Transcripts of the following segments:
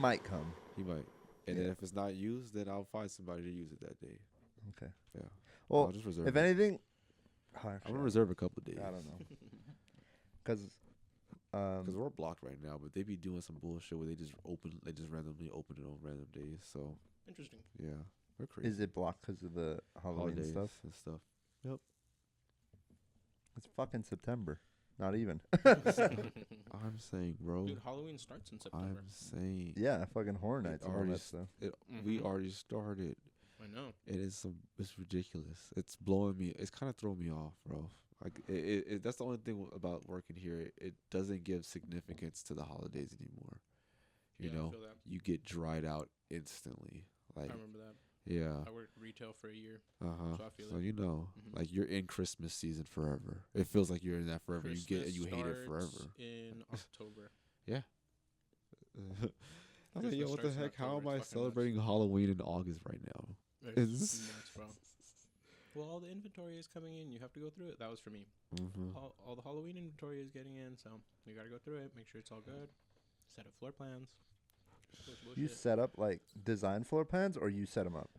might come. He might. And then if it's not used, then I'll find somebody to use it that day. Okay. Yeah. Well, I'll just reserve if it. anything, I'm gonna reserve a couple of days. I don't know. Because we're blocked right now, but they be doing some bullshit where they just randomly open it on random days. So interesting. Yeah, we're crazy. Is it blocked because of the Halloween Holidays stuff? and stuff? Yep. It's fucking September. Not even. I'm saying, bro. Dude, Halloween starts in September. I'm saying. Yeah, fucking Horror Nights and all that stuff. We already started. I know. It's ridiculous. It's blowing me. It's kind of throwing me off, bro. Like that's the only thing about working here. It doesn't give significance to the holidays anymore. You know, I feel that. You get dried out instantly. Like I remember that. Yeah. I worked retail for a year. So I feel it. You know, Mm-hmm. like you're in Christmas season forever. It feels like you're in that forever. Christmas You get it, you hate it forever. In October. Yeah. I was like, yo, what the heck? How am I nuts. celebrating Halloween in August right now? It's nuts, bro. Well, all the inventory is coming in. You have to go through it. That was for me. Mm-hmm. All the Halloween inventory is getting in, so we got to go through it, make sure it's all good, set up floor plans. You set up, like, design floor plans, or you set them up?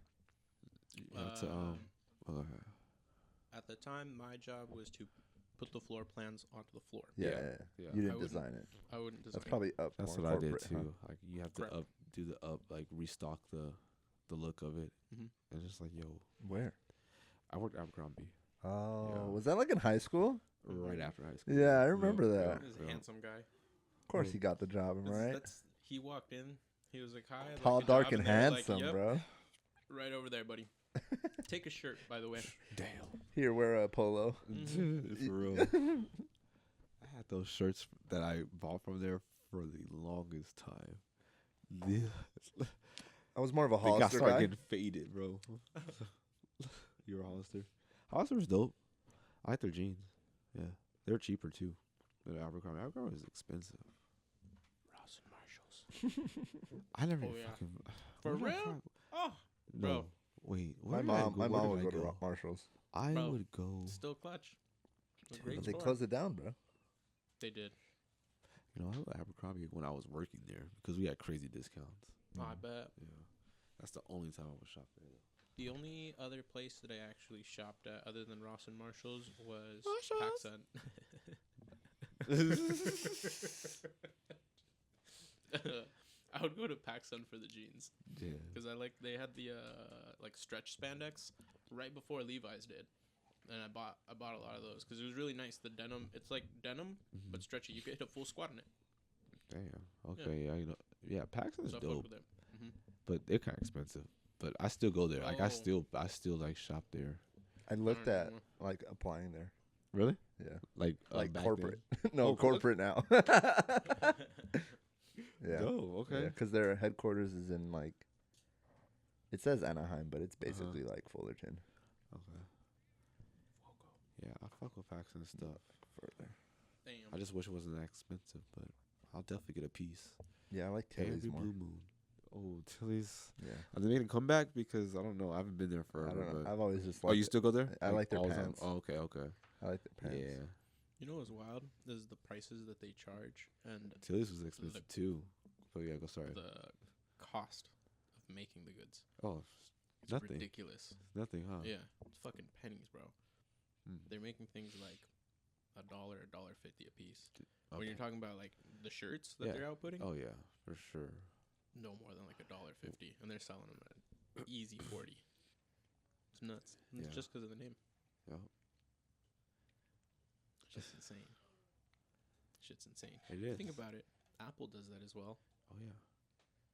At the time, my job was to put the floor plans onto the floor. Yeah. You didn't design it. I wouldn't design That's probably up. That's more what I did corporate, too. huh? Like you have Correct. to like restock the look of it, and just like yo. Where? I worked at Abercrombie. Oh, was that like in high school? Right after high school. Yeah, I remember that. He was a handsome guy. Of course, he got the job, right? He walked in. He was like, "Hi." Tall, dark, and handsome, yep, bro. Right over there, buddy. Take a shirt, by the way. Damn. Here, wear a polo. For real. I had those shirts that I bought from there for the longest time. I was more of a They Hollister started guy. getting faded, bro. You're a Hollister. Hollister's dope. I like their jeans. Yeah, they're cheaper too than Abercrombie. Abercrombie is expensive. Ross and Marshalls. I never Oh, yeah. fucking. For where did I real? find- Oh, No. bro. Wait. My where did I mom Where would did I go to Marshalls. I Bro, would go. Still clutch. A great But they store. closed it down, bro. They did. You know, I went to Abercrombie when I was working there because we had crazy discounts. Oh, I bet. Yeah, that's the only time I would shop there. The only other place that I actually shopped at, other than Ross and Marshalls, was Marshalls. PacSun. I would go to PacSun for the jeans. Yeah. Because they had the like stretch spandex right before Levi's did, and I bought a lot of those because it was really nice. The denim, it's like denim but stretchy. You could hit a full squat in it. Damn. Okay. Yeah. You know. Yeah. PacSun's So I fucked dope, with it. but they're kind of expensive. But I still go there. Like I Oh. still like shop there. I looked Alright, at well. like applying there. Really? Yeah, Like back corporate. then? No, Oh, corporate now. Yeah. Oh, okay. Because their headquarters is in like. It says Anaheim, but it's basically like Fullerton. Okay. Yeah, I fuck with PacSun and stuff. Further. Damn. I just wish it wasn't that expensive, but I'll definitely get a piece. Yeah, I like Tilly's Every more. blue moon. Oh, Tilly's. Yeah. Are they making a comeback? Because I don't know. I haven't been there forever. I don't know. But I've always just oh, liked you still go there? I like their all the time? pants. Oh, okay. I like their pants. Yeah. You know what's wild? Is the prices that they charge and Tilly's was expensive too. Oh yeah, go sorry. the cost of making the goods. Oh, It's nothing. ridiculous. Nothing, huh? Yeah, it's fucking pennies, bro. Hmm. They're making things like $1, $1.50 a piece. Okay. When you're talking about like the shirts that Yeah. they're outputting, Oh yeah, for sure. no more than like $1.50, and they're selling them at easy 40. It's nuts. And Yeah. It's just because of the name. Yeah. It's just insane. Shit's insane. It is. Think about it. Apple does that as well. Oh yeah.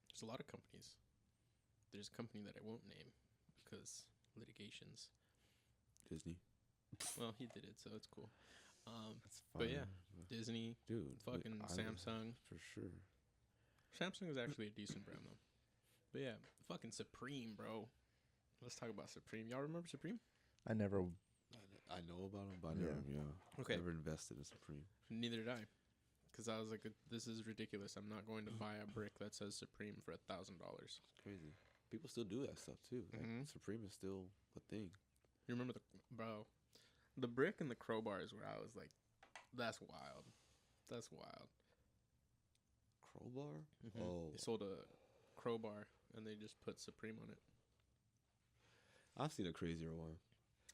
There's a lot of companies. There's a company that I won't name because litigations. Disney. Well, he did it, so it's cool. That's But fine. yeah, Disney, Dude. fucking Samsung. For sure. Samsung is actually a decent brand though. But yeah, fucking Supreme, bro. Let's talk about Supreme. Y'all remember Supreme? I never. I know about them, but I Yeah. never, Okay. never invested in Supreme. Neither did I. Because I was like, this is ridiculous. I'm not going to buy a brick that says Supreme for $1,000. It's crazy. People still do that stuff too. Like, Mhm. Supreme is still a thing. You remember the brick and the crowbars where I was like, that's wild. That's wild. Crowbar? Mhm. Oh. They sold crowbar and they just put Supreme on it. I've seen a crazier one.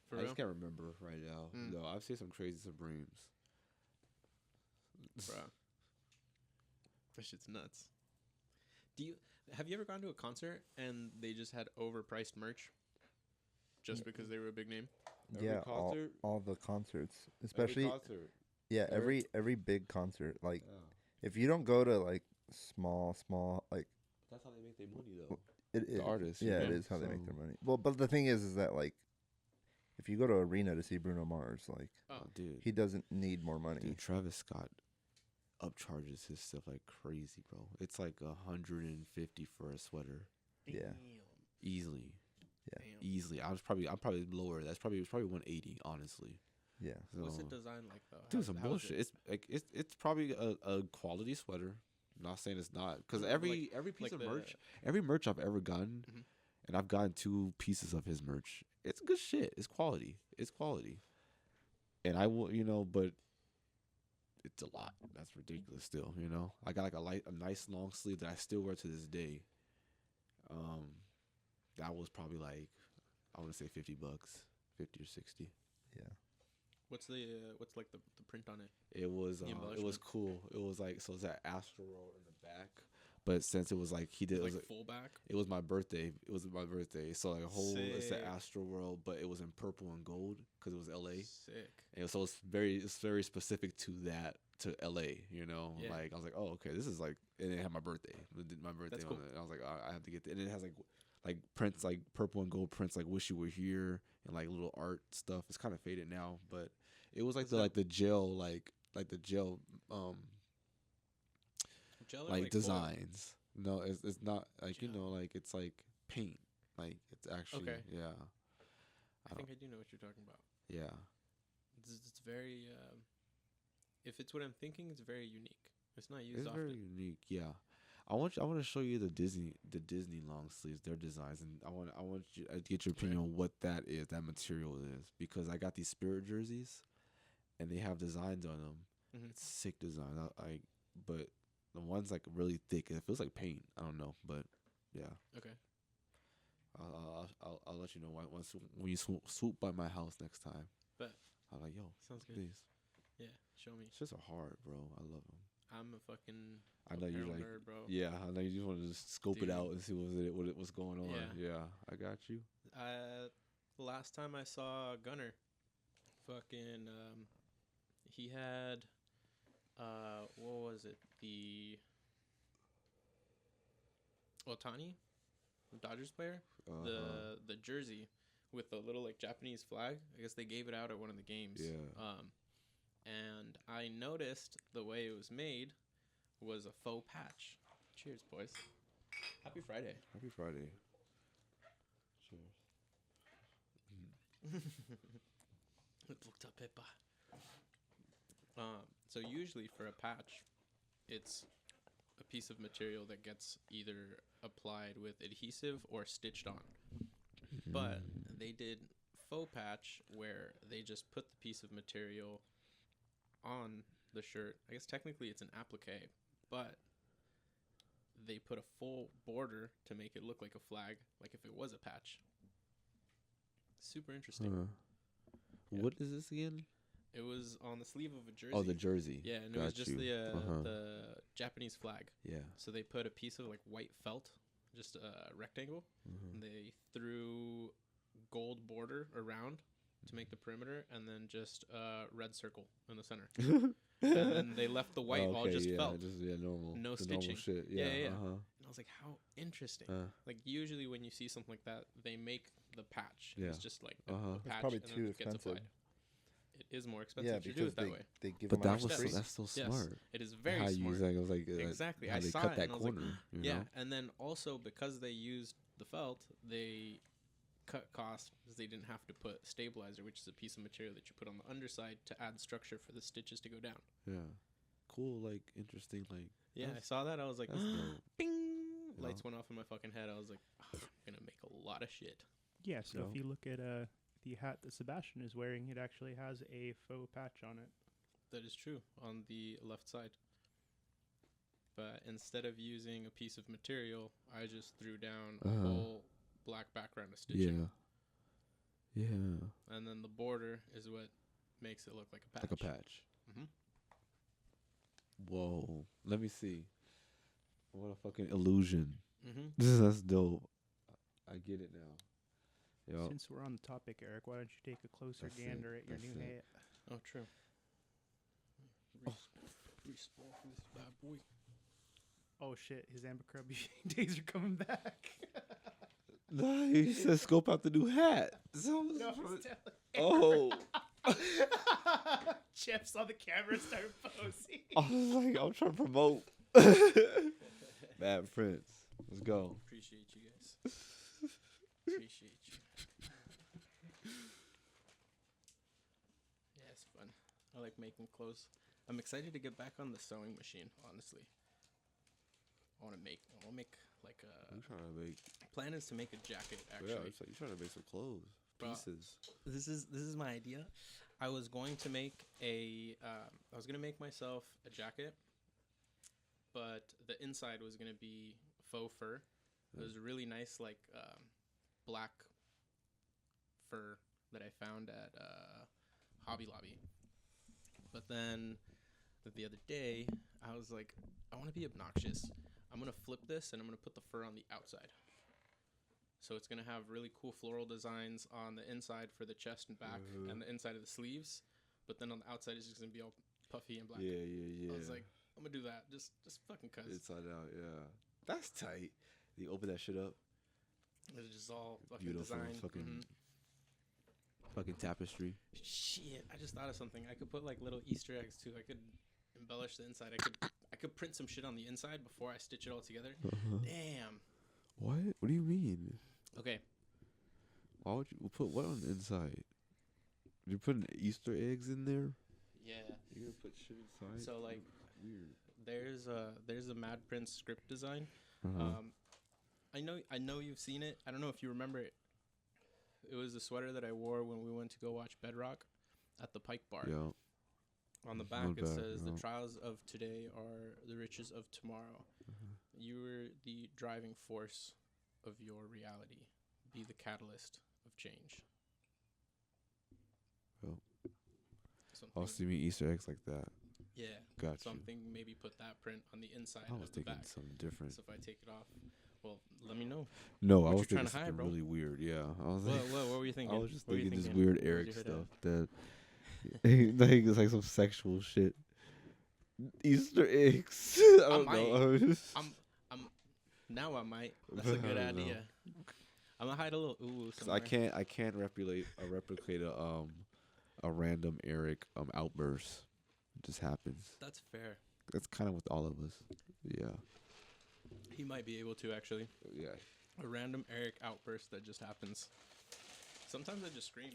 For I real? just can't remember right now. Mm. No, I've seen some crazy Supremes. Bruh. That shit's nuts. Have you ever gone to a concert and they just had overpriced merch just because they were a big name? Every Yeah, concert? all the concerts, especially Every concert. yeah, every- every big concert. Like Yeah. if you don't go to like small like That's how they make their money, though. it is artists, Yeah, you it know, is how they make so- their money. Well, but the thing is that like if you go to arena to see Bruno Mars, like Oh. Oh, dude. he doesn't need more money. Dude, Travis Scott upcharges his stuff like crazy, bro. It's like 150 for a sweater, Yeah. Damn. easily, Yeah. Damn. easily. I'm probably lower. It's probably 180, honestly. Yeah. What's So- it designed like though? Dude, How- some how is bullshit. it? It's like it's probably a quality sweater. I'm not saying it's not, because Mm, every piece like of the- merch, every merch I've ever gotten, Mhm. and I've gotten 2 pieces of his merch. It's good shit. It's quality. It's quality. And I will, but it's a lot. That's ridiculous. Still, I got like a nice long sleeve that I still wear to this day. That was probably like, I want to say $50, 50 or 60. Yeah. What's like the print on it? It was The it was embellishment. cool. It was like, so it's that Astro Roll in the back, but since it was like he did, Like it was, full back. it was my birthday. It was my birthday, so like a whole it's the Sick. Astro World, but it was in purple and gold because it was LA, Sick. and so it's very specific to LA. Yeah. Like I was like, oh okay, this is like, and it had my birthday. It did my birthday That's on cool. it. I was like, I have to get it, and it has like prints, like purple and gold prints, like "Wish You Were Here" and like little art stuff. It's kind of faded now, but it was like What's that? the gel like the gel Gel or like foil? designs. No, it's not like Gel. like it's like paint. Like it's actually Okay. yeah. I think I do know what you're talking about. Yeah. It's very. If it's what I'm thinking, it's very unique. It's not used It's often. very unique. Yeah. I want to show you the Disney long sleeves, their designs, and I want you to get your opinion on what that is, that material is, because I got these Spirit jerseys, and they have designs on them. Mhm. It's sick design. But the one's like really thick. It feels like paint. I don't know, but yeah. Okay. I'll let you know once when you swoop by my house next time. Bet. I'm like, yo, Sounds good. these. Yeah. Show me. It's just a hard, bro. I love them. I'm a fucking I know you apparel like. nerd, bro. Yeah, I know you just want to just scope Dude. it out and see what's going on. Yeah. Yeah, I got you. Last time I saw Gunner, fucking he had what was it? The Otani, the Dodgers player, the jersey with the little like Japanese flag. I guess they gave it out at one of the games. Yeah. And I noticed the way it was made was a faux patch. Cheers, boys. Happy Friday. Happy Friday. Cheers. So usually for a patch, it's a piece of material that gets either applied with adhesive or stitched on. But they did faux patch where they just put the piece of material on the shirt. I guess technically it's an applique, but they put a full border to make it look like a flag, like if it was a patch. Super interesting. Yeah. What is this again? It was on the sleeve of a jersey. Oh, the jersey. Yeah, and it was Got just you. the Japanese flag. Yeah. So they put a piece of like white felt, just a rectangle, and they threw gold border around to make the perimeter, and then just a red circle in the center. And then they left the white all just felt. Just, normal. No the stitching. Normal shit. Yeah, Yeah. yeah. Uh-huh. And I was like, how interesting. Uh, Like usually when you see something like that, they make the patch. Yeah. It's just like a Uh-huh. patch, probably and then too it gets expensive. applied. It is more expensive Yeah, to do because it that way. they give but them that out was for free. that's so Yes, smart. it is very how smart. you using? I was like Exactly. How I they saw cut it that and I was like, corner. you Yeah, know? and then also because they used the felt, they cut costs because they didn't have to put stabilizer, which is a piece of material that you put on the underside to add structure for the stitches to go down. Yeah. Cool. Like interesting. Like Yeah, I That's- saw that. I was like, that's dope. bing! You Lights know? went off in my fucking head. I was like, I'm gonna make a lot of shit. Yeah, so No. if you look at the hat that Sebastian is wearing, it actually has a faux patch on it. That is true on the left side. But instead of using a piece of material, I just threw down a Uh-huh. whole black background of stitching. Yeah. Yeah. And then the border is what makes it look like a patch. Like a patch. Mm-hmm. Whoa. Let me see. What a fucking illusion. Mm-hmm. That's dope. I get it now. Yo. Since we're on the topic, Eric, why don't you take a closer That's gander it. at your That's new it. hat? Oh, true. Respawn for this bad boy. Oh shit, his Abercrombie days are coming back. Nah, he said scope out the new hat. So No, I was oh. Jeff saw the camera start posing. I was like, I'm trying to promote. Bad Prince. Let's go. Appreciate you guys. Appreciate you. Yeah, it's fun. I like making clothes. I'm excited to get back on the sewing machine, honestly. I want to make like I'm trying to make. plan is to make a jacket, actually. Yeah, it's like you're trying to make some clothes. Bro, Pieces. This is my idea. I was going to make I was gonna make myself a jacket, but the inside was gonna be faux fur. It was a really nice like black fur that I found at Hobby Lobby. But then the other day I was like, I want to be obnoxious. I'm gonna flip this and I'm gonna put the fur on the outside. So it's going to have really cool floral designs on the inside for the chest and back and the inside of the sleeves. But then on the outside, it's just going to be all puffy and black. Yeah. I was like, I'm going to do that. Just fucking cuz. Inside out, yeah. That's tight. You open that shit up. It's just all fucking Beautiful. design. Fucking, fucking tapestry. Shit, I just thought of something. I could put like little Easter eggs too. I could embellish the inside. I could print some shit on the inside before I stitch it all together. Damn. What? What do you mean? Okay. Why would you put what on the inside? You're putting Easter eggs in there? Yeah. You're gonna put shit inside? So like Weird. there's a Mad Prince script design. Uh-huh. I know you've seen it. I don't know if you remember it. It was a sweater that I wore when we went to go watch Bedrock at the Pike Bar. Yeah. On the back Not it bad, says yeah. the trials of today are the riches of tomorrow. You were the driving force of your reality. Be the catalyst of change. Oh. Something, Oh, so you mean Easter eggs like that? yeah. Gotcha. Something, maybe put that print on the inside I was of the thinking back. something different. So if I take it off, well, let me know. No, What I you was trying thinking to hide, something bro? really weird. Yeah, I was What were you thinking? I was just What were you thinking this thinking? weird What was Eric your head stuff at? that like it's like some sexual shit. Easter eggs. I don't know. Now I might. That's a good I don't know. idea. I'm gonna hide a little ooh. 'Cause Somewhere. I can't replicate a random Eric outburst. It just happens. That's fair. That's kind of with all of us. Yeah. He might be able to actually. Yeah. A random Eric outburst that just happens. Sometimes I just scream.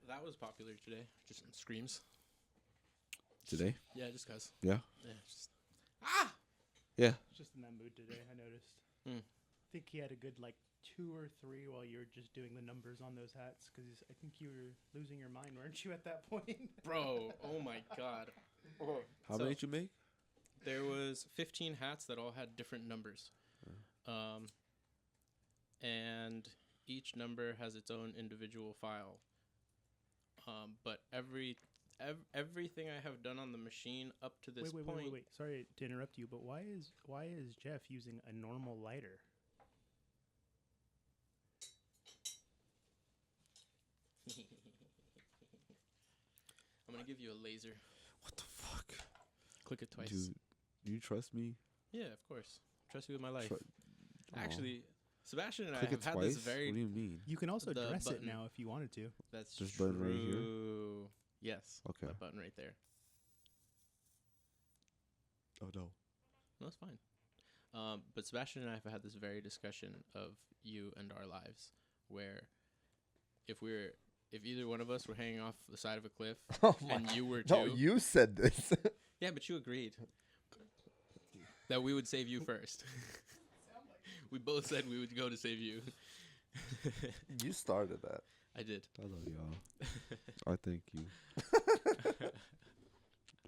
That was popular today. Just screams. Today? Yeah, just cause. Yeah. Yeah, just Yeah. Just in that mood today, I noticed. Hmm. I think he had a good like 2 or 3 while you were just doing the numbers on those hats because I think you were losing your mind, weren't you, at that point? bro. Oh my god. How So- many did you make? There was 15 hats that all had different numbers. And each number has its own individual file. But everything I have done on the machine up to this point. Wait. Sorry to interrupt you, but why is Jeff using a normal lighter? I'm gonna give you a laser. What the fuck? Click it twice. Dude, do you trust me? Yeah, of course. Trust me with my life. Tru- Actually, Sebastian and I Click have it had twice? this very. What do you mean? You can also The dress it button. now if you wanted to. That's Just true. button right here? Yes. Okay. That button right there. Oh no. No, it's fine. But Sebastian and I have had this very discussion of you and our lives, where if either one of us were hanging off the side of a cliff Oh and you were too, No, you said this. yeah, but you agreed that we would save you first. We both said we would go to save you. You started that. I did. I love y'all. I thank you.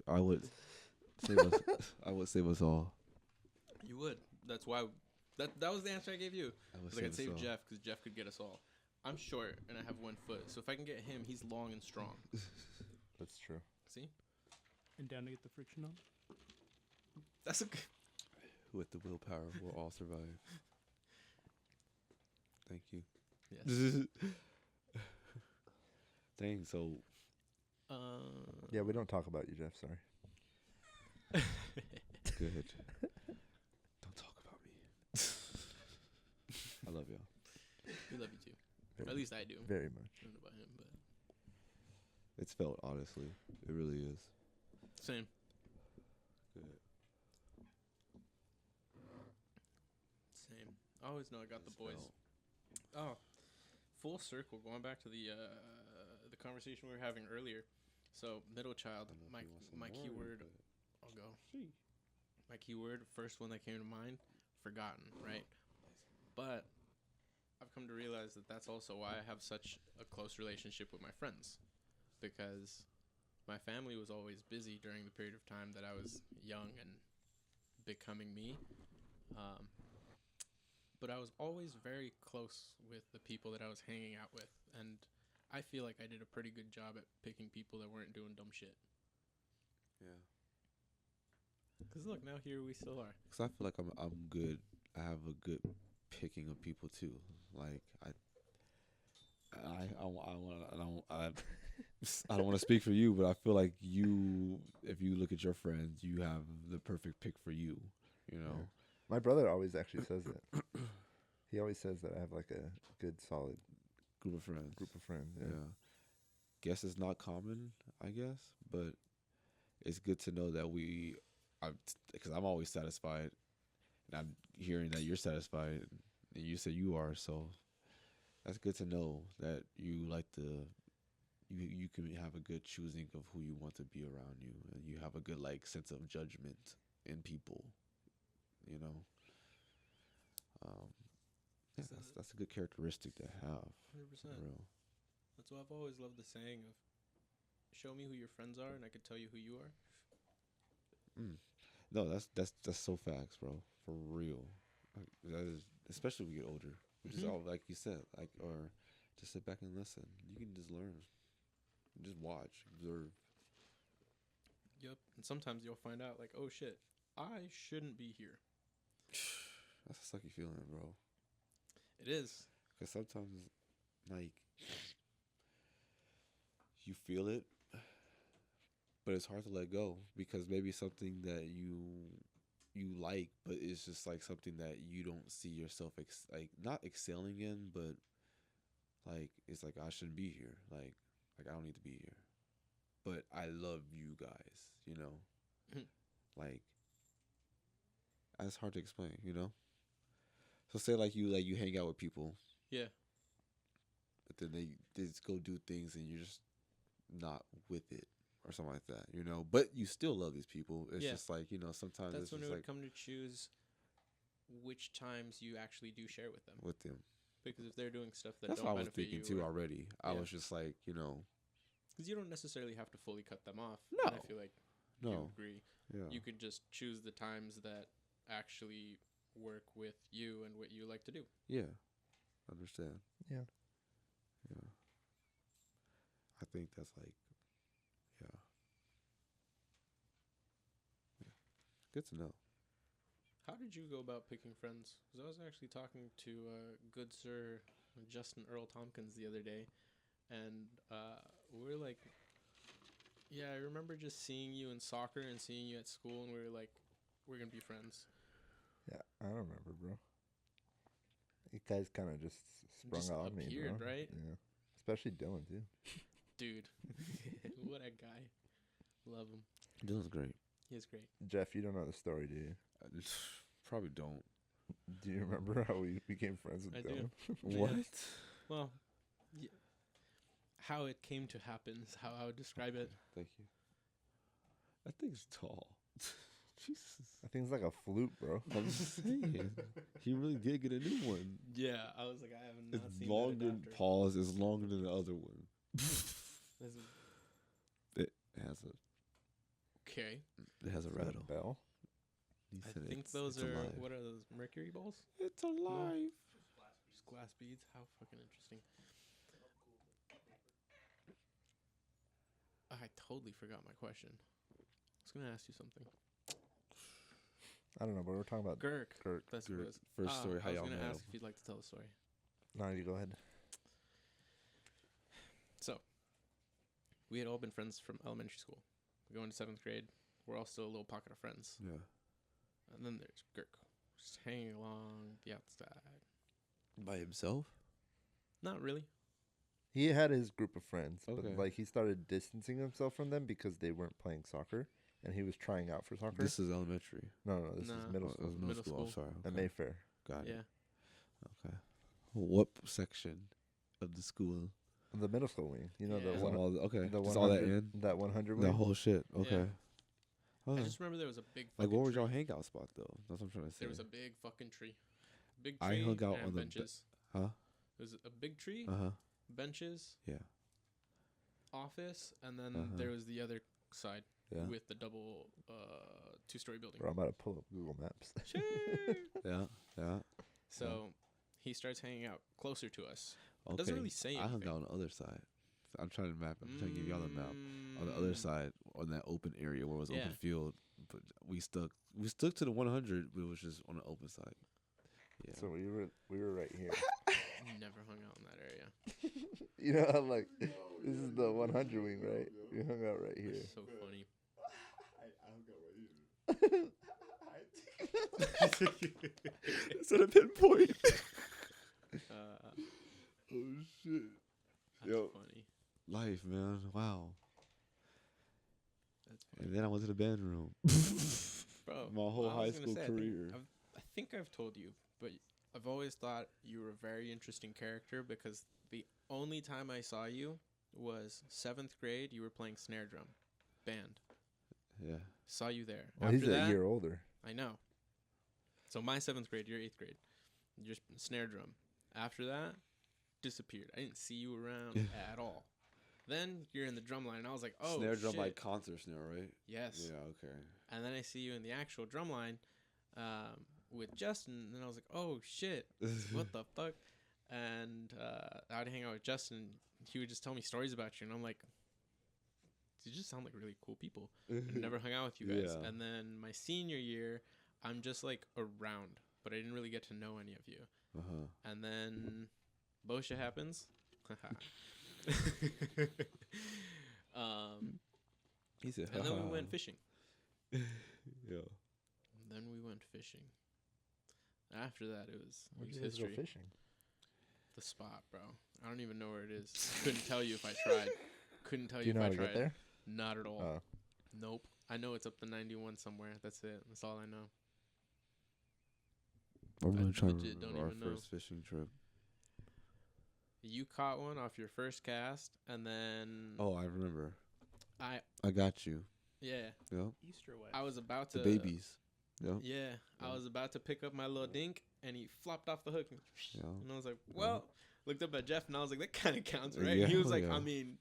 I would. Save us. I would save us all. You would. That's why. That was the answer I gave you. I would Like I'd us save all. Jeff because Jeff could get us all. I'm short and I have 1 foot, so if I can get him, he's long and strong. That's true. See, And down to get the friction on. that's a good. With the willpower, we'll all survive. Thank you. Yes. Dang. So Yeah, we don't talk about you, Jeff. Sorry. good. Don't talk about me. I love y'all. We love you too. Very, At least I do. very much. I don't know about him, but It's felt, honestly. It really is. same. Good. Same. I always know I got the It's boys. felt. Oh, full circle. Going back to the conversation we were having earlier. So middle child. I don't know if My you want some my more, keyword. but- I'll go. My keyword, first one that came to mind, forgotten. Right. But I've come to realize that that's also why I have such a close relationship with my friends, because my family was always busy during the period of time that I was young and becoming me. But I was always very close with the people that I was hanging out with, and I feel like I did a pretty good job at picking people that weren't doing dumb shit. Yeah. Because look, now here we still are. Because I feel like I'm good. I have a good picking of people too. Like I don't want to speak for you, but I feel like you, if you look at your friends, you have the perfect pick for you. You know. Yeah. My brother always actually says that. He always says that I have like a good, solid Group of friends. group of friends. Yeah. Yeah. Guess it's not common, I guess, but it's good to know that because I'm always satisfied, and I'm hearing that you're satisfied, and you say you are, so that's good to know that you like you can have a good choosing of who you want to be around you, and you have a good like sense of judgment in people, you know. Yeah, that's a good characteristic to have. 100%. For real. That's why I've always loved the saying of, show me who your friends are and I could tell you who you are. No, that's so facts, bro. For real. Like, that is, especially when we get older. We just all like you said, like, or just sit back and listen. You can just learn, just watch, observe. Yep. And sometimes you'll find out, like, oh shit, I shouldn't be here. That's a sucky feeling, bro. It is. Because sometimes, like, you feel it, but it's hard to let go because maybe something that you like, but it's just like something that you don't see yourself like not excelling in, but like it's like I shouldn't be here. Like I don't need to be here, but I love you guys. You know, like it's hard to explain. You know. So say like you hang out with people. Yeah. But then they just go do things and you're just not with it or something like that, you know. But you still love these people. It's just like, you know, sometimes That's it's when just it would like come to choose which times you actually do share with them. with them. Because if they're doing stuff that That's don't what I was benefit thinking you, too already. I Yeah. was just like, you know, because you don't necessarily have to fully cut them off. No. And I feel like you no, agree. yeah, You could just choose the times that actually work with you and what you like to do. yeah, understand. Yeah. Yeah, I think that's like, yeah, yeah, good to know. How did you go about picking friends? Because I was actually talking to good sir Justin Earl Tompkins the other day, and we were like, yeah, I remember just seeing you in soccer and seeing you at school, and we were like, we're gonna be friends. Yeah, I don't remember, bro. You guys kind of just sprung Just on me, appeared, bro. right? Yeah. Especially Dylan, too. Dude, what a guy. Love him. Dylan's great. He is great. Jeff, you don't know the story, do you? I just probably don't. Do you remember how we became friends with I do. Dylan? What? Well, yeah, how it came to happen is how I would describe it. Thank you. That thing's tall. Jesus. I think it's like a flute, bro. I'm just saying. He really did get a new one. Yeah, I was like, I have not It's seen longer. that adapter. Pause. It's longer than the other one. This is- It has a Okay. It has a Is that rattle. bell? He I said think it's those are alive. what are those mercury balls? It's alive. Just glass beads. How fucking interesting. I totally forgot my question. I was gonna ask you something. I don't know, but we're talking about Girk. Kirk. That's Your what it was. first story, how I was y'all gonna met ask him. if you'd like to tell the story. No, you go ahead. So, we had all been friends from elementary school. We go into 7th grade. We're all still a little pocket of friends. Yeah. And then there's Girk, just hanging along the outside. By himself? Not really. He had his group of friends, Okay. but like he started distancing himself from them because they weren't playing soccer, and he was trying out for soccer. This is elementary. No, this Nah. is middle Oh, it school was middle Middle school. I'm school. sorry. at Okay. Mayfair. Got it. Yeah. Okay. What section of the school? The middle school wing. You know Yeah. the Is one. all okay. The Just all that 100 in. That 100 That wing. whole shit. Okay. Yeah. I Okay. just remember there was a big Like, fucking what was tree. y'all hangout spot though? That's what I'm trying to say. There was a big fucking tree. Big tree I hung out and on the benches. Huh? There was a big tree, Uh huh. benches, Yeah. office, and then Uh-huh. there was the other side Yeah. with the double 2-story building. Bro, I'm about to pull up Google Maps. Yeah. Yeah. So he starts hanging out closer to us. Okay. It doesn't really say I hung anything. out on the other side. I'm trying to map. I'm trying to give y'all the map. On the other side, on that open area where it was Yeah. open field, but we stuck to the 100, but it was just on the open side. Yeah. So we were right here. Never hung out in that area. You know how like this is the 100 wing, right? We hung out right here. So funny. It's at a pinpoint. Oh shit. That's Yo. funny. Life, man. Wow. That's funny. And then I went to the band room. Bro, My whole I was high gonna school say, career. I think I've told you, but I've always thought you were a very interesting character because the only time I saw you was 7th grade. You were playing snare drum, band. Yeah. Saw you there. Well, After he's that, a year older. I know. So my 7th grade, your 8th grade, your snare drum. After that, disappeared. I didn't see you around at all. Then you're in the drum line, and I was like, oh, snare drum shit. like concert snare, right? Yes. Yeah, okay. And then I see you in the actual drum line with Justin, and I was like, oh, shit. What the fuck? And I'd hang out with Justin. He would just tell me stories about you, and I'm like, you just sound like really cool people. I never hung out with you guys. Yeah. And then my senior year, I'm just like around, but I didn't really get to know any of you. Uh-huh. And then Bosha happens. He said, And then we went fishing. Yeah. Then we went fishing. After that, it was Where'd you guys go history. fishing? The spot, bro. I don't even know where it is. Couldn't tell you if I tried. Couldn't tell Do you know if how I to tried. get there? Not at all. Oh, Nope. I know it's up the 91 somewhere. That's it. That's all I know. I'm I gonna try to legit don't remember our even know. first fishing trip. You caught one off your first cast, and then Oh, I remember. I I got you. yeah, Yep. Easter wedge. I was about to The babies. Yep. Yeah, I Yeah. was about to pick up my little dink, and he flopped off the hook. Yeah. And I was like, well, looked up at Jeff, and I was like, that kind of counts, right? Yeah, He was like, yeah. I mean,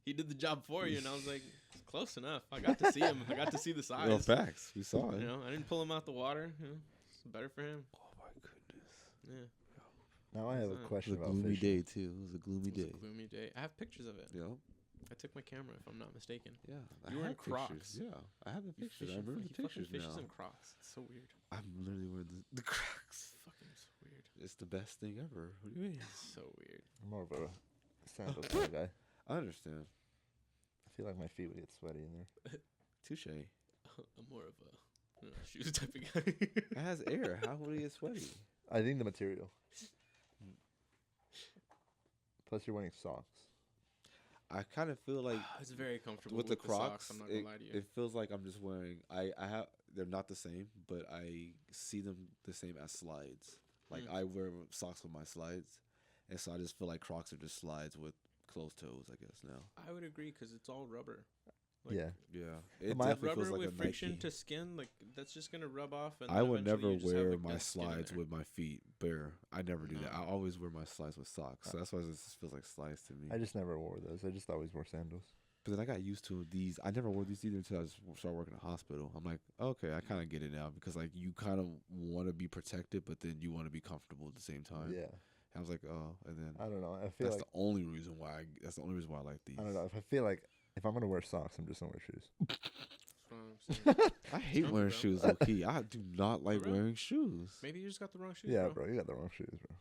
he did the job for you, and I was like, it's close enough. I got to see him. I got to see the size. No facts. We saw it. You know, I didn't pull him out the water. You know, it's better for him. Oh my goodness. Yeah, now I have a It was It question was a about gloomy fishing. day too. It was a gloomy it was day. a gloomy day. I have pictures of it. Yep. I took my camera, if I'm not mistaken. Yeah. You were in had pictures. Crocs. Yeah. I have the You pictures. I fishing- remember he the fucking pictures fishes now. in Crocs. It's so weird. I'm literally wearing the Crocs. Fucking so weird. It's the best thing ever. What do you mean? So weird. I'm more of a sandal kind of guy. I understand. I feel like my feet would get sweaty in there. Touche. It I'm more of a shoes type of guy. has air. How would it get sweaty? I think the material. Plus, you're wearing socks. I kind of feel like It's very comfortable with the socks. Crocs, I'm not gonna it, lie to you. it feels like I'm just wearing. I have. They're not the same, but I see them the same as slides. Like I wear socks with my slides, and so I just feel like Crocs are just slides with closed toes. I guess now. I would agree because it's all rubber. Like, Yeah. Yeah, But it my- definitely Rubber feels like with a friction Nike. to skin, like that's just gonna rub off. And I then would eventually never you just have, wear like, my dead skin in slides there. with my feet bare. I never do that. No. I always wear my slides with socks. So that's why this feels like slides to me. I just never wore those. I just always wore sandals. But then I got used to these. I never wore these either until I started working in a hospital. I'm like, okay, I kind of get it now because like you kind of want to be protected, but then you want to be comfortable at the same time. Yeah. And I was like, oh, and then I don't know. I feel that's like the only reason why. That's the only reason why I like these. I don't know. If I feel like if I'm gonna wear socks, I'm just gonna wear shoes. That's what I'm saying. I hate comfy, wearing bro. shoes, low key. I do not like real? wearing shoes. Maybe you just got the wrong shoes. Yeah, bro. you got the wrong shoes, bro.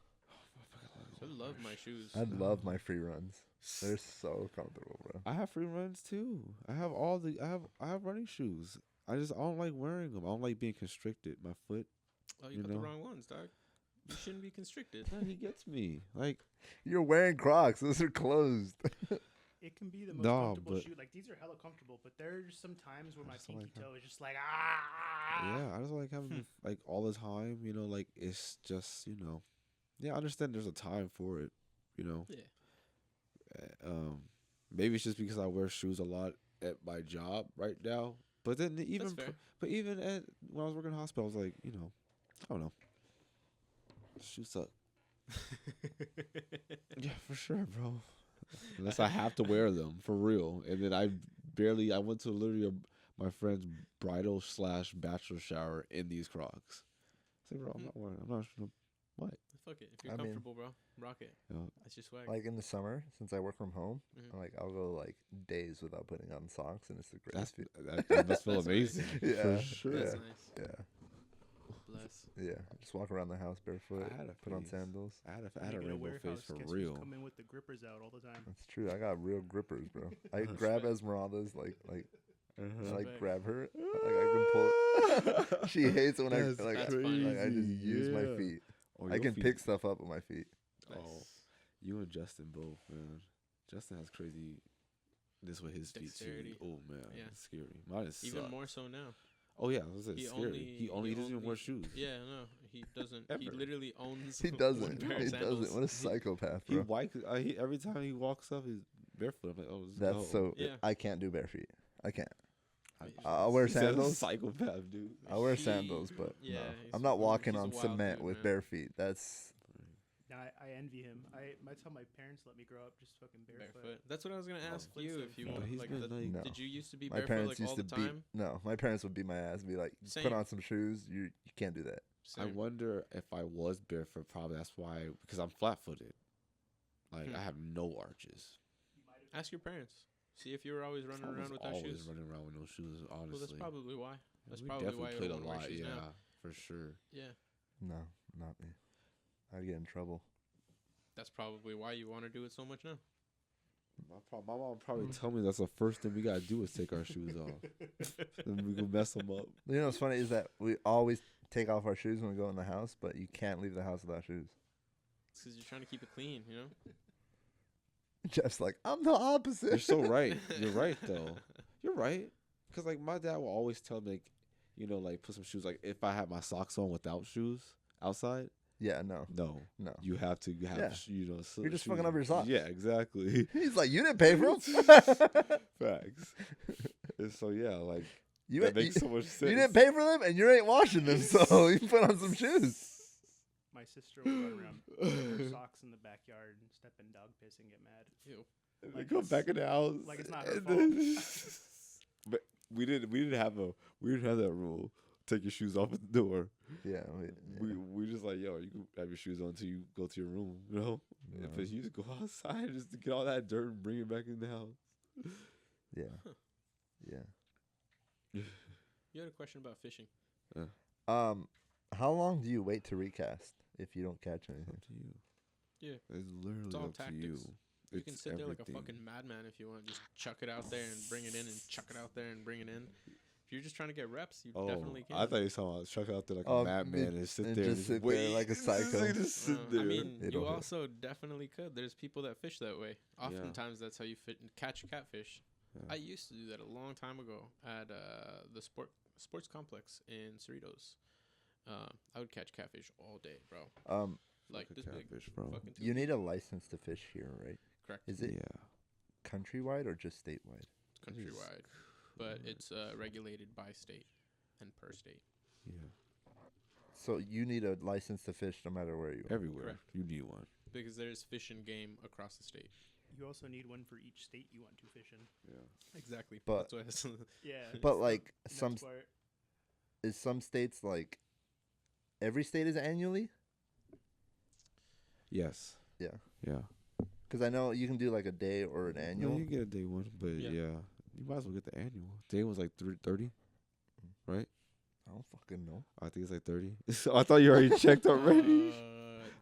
I love my shoes. I love my free runs. They're so comfortable, bro. I have free runs too. I have I have running shoes. I don't like wearing them. I don't like being constricted. My foot. Oh, you You got the know? wrong ones, dog. You shouldn't be constricted. Man, he gets me. Like You're wearing Crocs. Those are closed. It can be the most Nah, comfortable but- shoe. Like these are hella comfortable, but there's some times where my just don't pinky like toe is just like ah. yeah, I just like having it, like all the time. You know, like it's just Yeah, I understand. There's a time for it. You know. Yeah. Maybe it's just because I wear shoes a lot at my job right now. But then even fair. but even at when I was working in the hospital, I was like, I don't know. Shoes suck. Yeah, for sure, bro. Unless I have to wear them for real, and then I went to literally my friend's bridal / bachelor shower in these Crocs. I said, bro, I'm not sure. What? Fuck it. If you're I mean- comfortable, bro, rock it. You know, That's just swag. Like in the summer, since I work from home, Mhm. like I'll go like days without putting on socks, and it's the greatest. that must feel That's amazing. Yeah, For sure. That's yeah. nice. Yeah, Bless. yeah. Just walk around the house barefoot, I had a put on phase. sandals. I had When a you get rainbow warehouse, face for guess who's real. Come in with the grippers out all the time. That's true. I got real grippers, bro. I grab Esmeralda's like I like Respect. grab her. Like I can pull. She hates it when That's I That's funny. I just use my yeah. feet. Oh, I your can feet- pick stuff up with my feet. Nice. Oh, you and Justin both, man. Justin has crazy this with his feet Dexterity. too. Oh man, Yeah. it's scary. Mine is Even sucks. more so now. Oh yeah, this is He scary. He doesn't even wear only- shoes. Yeah, no, he doesn't. He Ever. literally owns. He one doesn't. pair of He sandals. doesn't. What a psychopath, He bro. wipes. Every time he walks up, he's barefoot. I'm like, oh, let's That's go. so. Yeah. I can't do bare feet. I can't. Yeah. I'll wear He said sandals. psychopath, dude. I'll wear He- sandals, but yeah, no. he's I'm not a- walking he's a on wild cement dude, with man. bare feet. That's Now, I envy him. That's how my parents let me grow up, just fucking barefoot. Barefoot. That's what I was gonna ask you. Flintstone If you feet. want, He's like, been the, like- No. did you used to be my barefoot parents like used all to the beat. time? No, my parents would beat my ass and be like, Same. "Put on some shoes. You can't do that." I Same. wonder if I was barefoot. Probably that's why, because I'm flat-footed. Like Hmm. I have no arches. Ask your parents. See if you were always running I was around with those always shoes. running around with no shoes. Honestly, Well, that's probably why. That's we probably definitely why you played a don't wear lot. shoes Yeah, now. for sure. Yeah, No, not me. I'd get in trouble. that's probably why you want to do it so much now. My mom probably tell me that's the first thing we gotta do is take our shoes off. Then we can mess them up. You know what's funny is that we always take off our shoes when we go in the house, but you can't leave the house without shoes. It's because you're trying to keep it clean, you know. Jeff's like, I'm the opposite. You're so right. You're right though. You're right. Cause like my dad will always tell me, like, like put some shoes. Like if I have my socks on without shoes outside, Yeah, no. no, you have to have Yeah. so You're just shoes fucking on. up your socks. Yeah, exactly. He's like, you didn't pay for them. Facts. And so yeah, like you, that makes so much sense. you didn't pay for them, and you ain't washing them, so you put on some shoes. My sister will run around with her socks in the backyard and step in dog piss and get mad. Ew. And Like they go it's- back in the house. like it's not her and then- But we didn't have that rule. Take your shoes off at the door. Yeah, We just like, yo, you can have your shoes on until you go to your room, you know? Yeah. But you just go outside just to get all that dirt and bring it back in the house. yeah, Huh. yeah. You had a question about fishing. How long do you wait to recast if you don't catch anything? Up to you. Yeah. It's literally all up to you. tactics. You can It's sit there like a everything. fucking madman if you want. Just chuck it out there and bring it in, and chuck it out there and bring it in. If you're just trying to get reps, you Oh, definitely can. I thought you were talking about chuck out there like Oh, a madman and sit and there just and sit there wait. like a psycho. Just sit I there. mean, They you don't hit. also definitely could. There's people that fish that way. Oftentimes, that's how you catch a catfish. Yeah. I used to do that a long time ago at the sports complex in Cerritos. I would catch catfish all day, bro. Like a this big, catfish, bro. fucking You 2 need a license to fish here, right? correct. Is it Yeah. countrywide or just statewide? Countrywide, but it's regulated by state and per state. Yeah. So you need a license to fish no matter where you are. Everywhere. Correct. You need one. Because there's fish and game across the state. You also need one for each state you want to fish in. Yeah. Exactly. But- That's what Yeah. But it's the like next some part. is some states like every state is annually. Yes. Yeah. Yeah. Because I know you can do like a day or an No, annual. you get a day one, but Yeah. yeah. You might as well get the annual. Day one's like 30, right? I don't fucking know. I think it's like 30. So I thought you already checked already.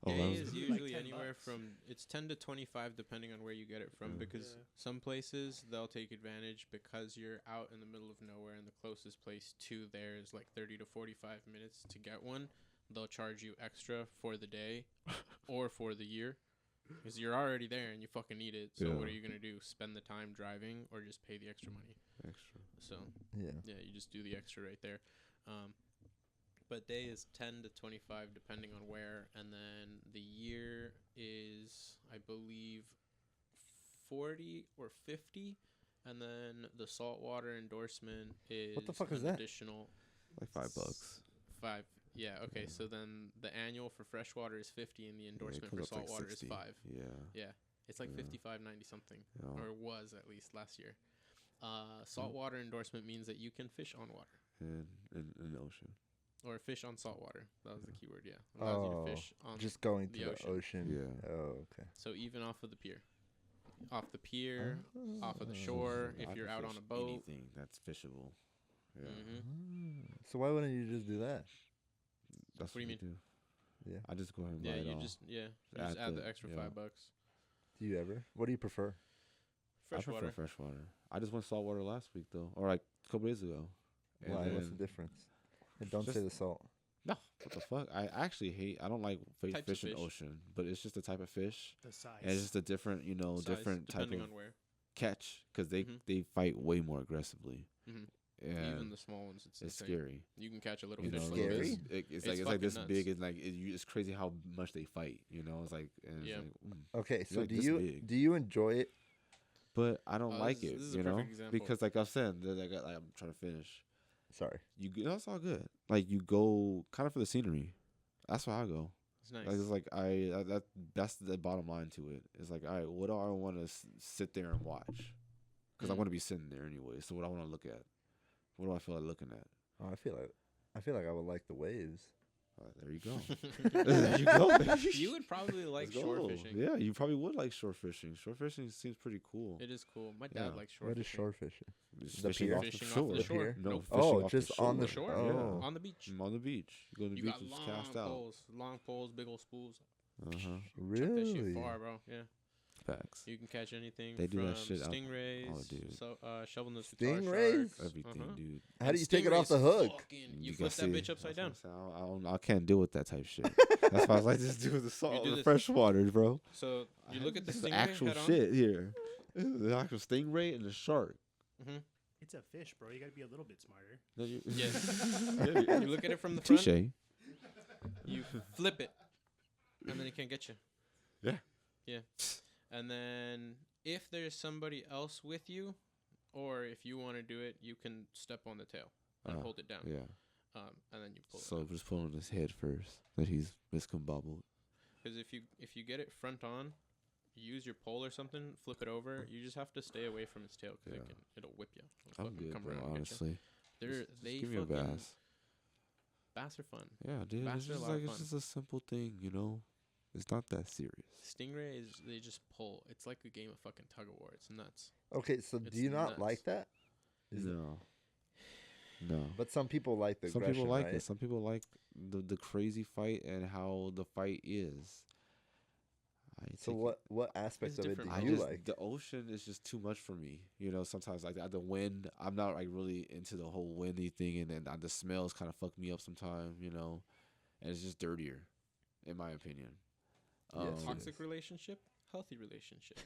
Oh, Day that was- is Like usually 10 anywhere bucks. from it's 10 to 25 depending on where you get it from Yeah. because Yeah. some places they'll take advantage because you're out in the middle of nowhere and the closest place to there is like 30 to 45 minutes to get one. They'll charge you extra for the day or for the year because you're already there and you fucking need it. So what Yeah. are you going to do? Spend the time driving or just pay the extra money? Extra. So Yeah. yeah, you just do the extra right there. But day is 10 to 25 depending on where, and then the year is, I believe, 40 or 50, and then the saltwater endorsement is What the fuck is an that? additional Like $5. 5. Yeah, okay, Yeah. so then the annual for freshwater is 50, and the endorsement for comes up to, like, saltwater is 60. 5. Yeah. Yeah, it's like Yeah. 55.90 something, Yeah. or was at least last year. Saltwater endorsement means that you can fish on water. And in the ocean. Or fish on salt water. That was the keyword, yeah. Allows you Oh, to fish on just going the to the ocean. ocean. Yeah. Oh, okay. so even off of the pier. Off the pier, off of the Oh. shore, I if can you're out fish on a boat. anything that's fishable. Yeah. So why wouldn't you just do that? That's What do you we do. Yeah. I just go ahead and Yeah, buy it you all. just you Add just add the- the extra yeah. $5. Do you ever? What do you prefer? I Freshwater. prefer freshwater. I just went saltwater last week though, or like a couple days ago. And Why? What's the then- difference? And don't say Just- the salt. No, what the fuck? I actually hate. I don't like Types of fish in the fish. ocean, but it's just the type of fish, The size. and it's just a different, Size, different type depending of on where. catch because Mhm. they fight way more aggressively. Mhm. And Even the small ones, it's it's insane. scary. You can catch a little You fish know, like Scary? this. It's It's like fucking this nuts. big. It's like it's crazy how much they fight. You know, it's like and it's Yeah. like, Okay, so like do this you big. do you enjoy it? but I don't Oh, like this it. is a You know, perfect example. because like I've said, like I'm trying to finish. Sorry. That's all good. Like you go kind of for the scenery. That's why I go. It's nice. Like it's like that's the bottom line to it. It's like, all right, what do I want to sit there and watch? Because I Mm. want to be sitting there anyway. So what I want to look at? What do I feel like looking at? Oh, I feel like I would like the waves. There you go. There you go. You would probably like Let's shore go. fishing. Yeah, you probably would like shore fishing. Shore fishing seems pretty cool. It is cool. My Yeah. dad likes shore What is fishing. shore fishing? Just the fishing pier? off Fishing the off shore. the shore. Pier? No, Nope. fishing Oh, off just the on shore. the The shore, Oh. yeah. On the beach. I'm on the beach. You go to the You beach got and just long cast out. long poles, big old spools. Uh huh. Chuck that shit Really? far, bro. Yeah. Facts. You can catch anything They do from that shit out- stingrays, dude. so shovelness Stingrays? Everything, Uh-huh. dude. How do you take it off the hook? You gotta flip that see. bitch upside down. That's what I'm saying. I can't deal with that type shit. That's why I was like, just do the salt, do the this. fresh water, bro. So you look at the This is stingray actual head on. shit here. This is the actual stingray and the shark. Mm-hmm. It's a fish, bro. You got to be a little bit smarter. No, you- Yeah. You look at it from the front. Touche. You flip it, and then it can get you. Yeah. Yeah. And then if there's somebody else with you, or if you want to do it, you can step on the tail and hold it down. Yeah. And then you pull it. So just pull on his head first that he's discombobbled. Because if you get it front on, use your pole or something, flip it over. You just have to stay away from its tail because Yeah. it'll whip you. It'll I'm fucking good, come bro. around and get you. Honestly, They give me a fucking- bass. Bass are fun. Yeah, dude. Bass It's are a just lot like of it's fun. just a simple thing, you know. It's not that serious. Stingrays, they just pull. It's like a game of fucking tug of war. It's nuts. Okay, so do It's you not nuts. like that? Is it- No. No. But some people like the Some aggression, people like right? it. Some people like the crazy fight and how the fight is. So what aspect of it do different I you just, like? the ocean is just too much for me. You know, sometimes like the wind, I'm not like really into the whole windy thing, and then the smells kind of fuck me up sometimes. You know, and it's just dirtier, in my opinion. Yes, it Toxic relationship, healthy relationship.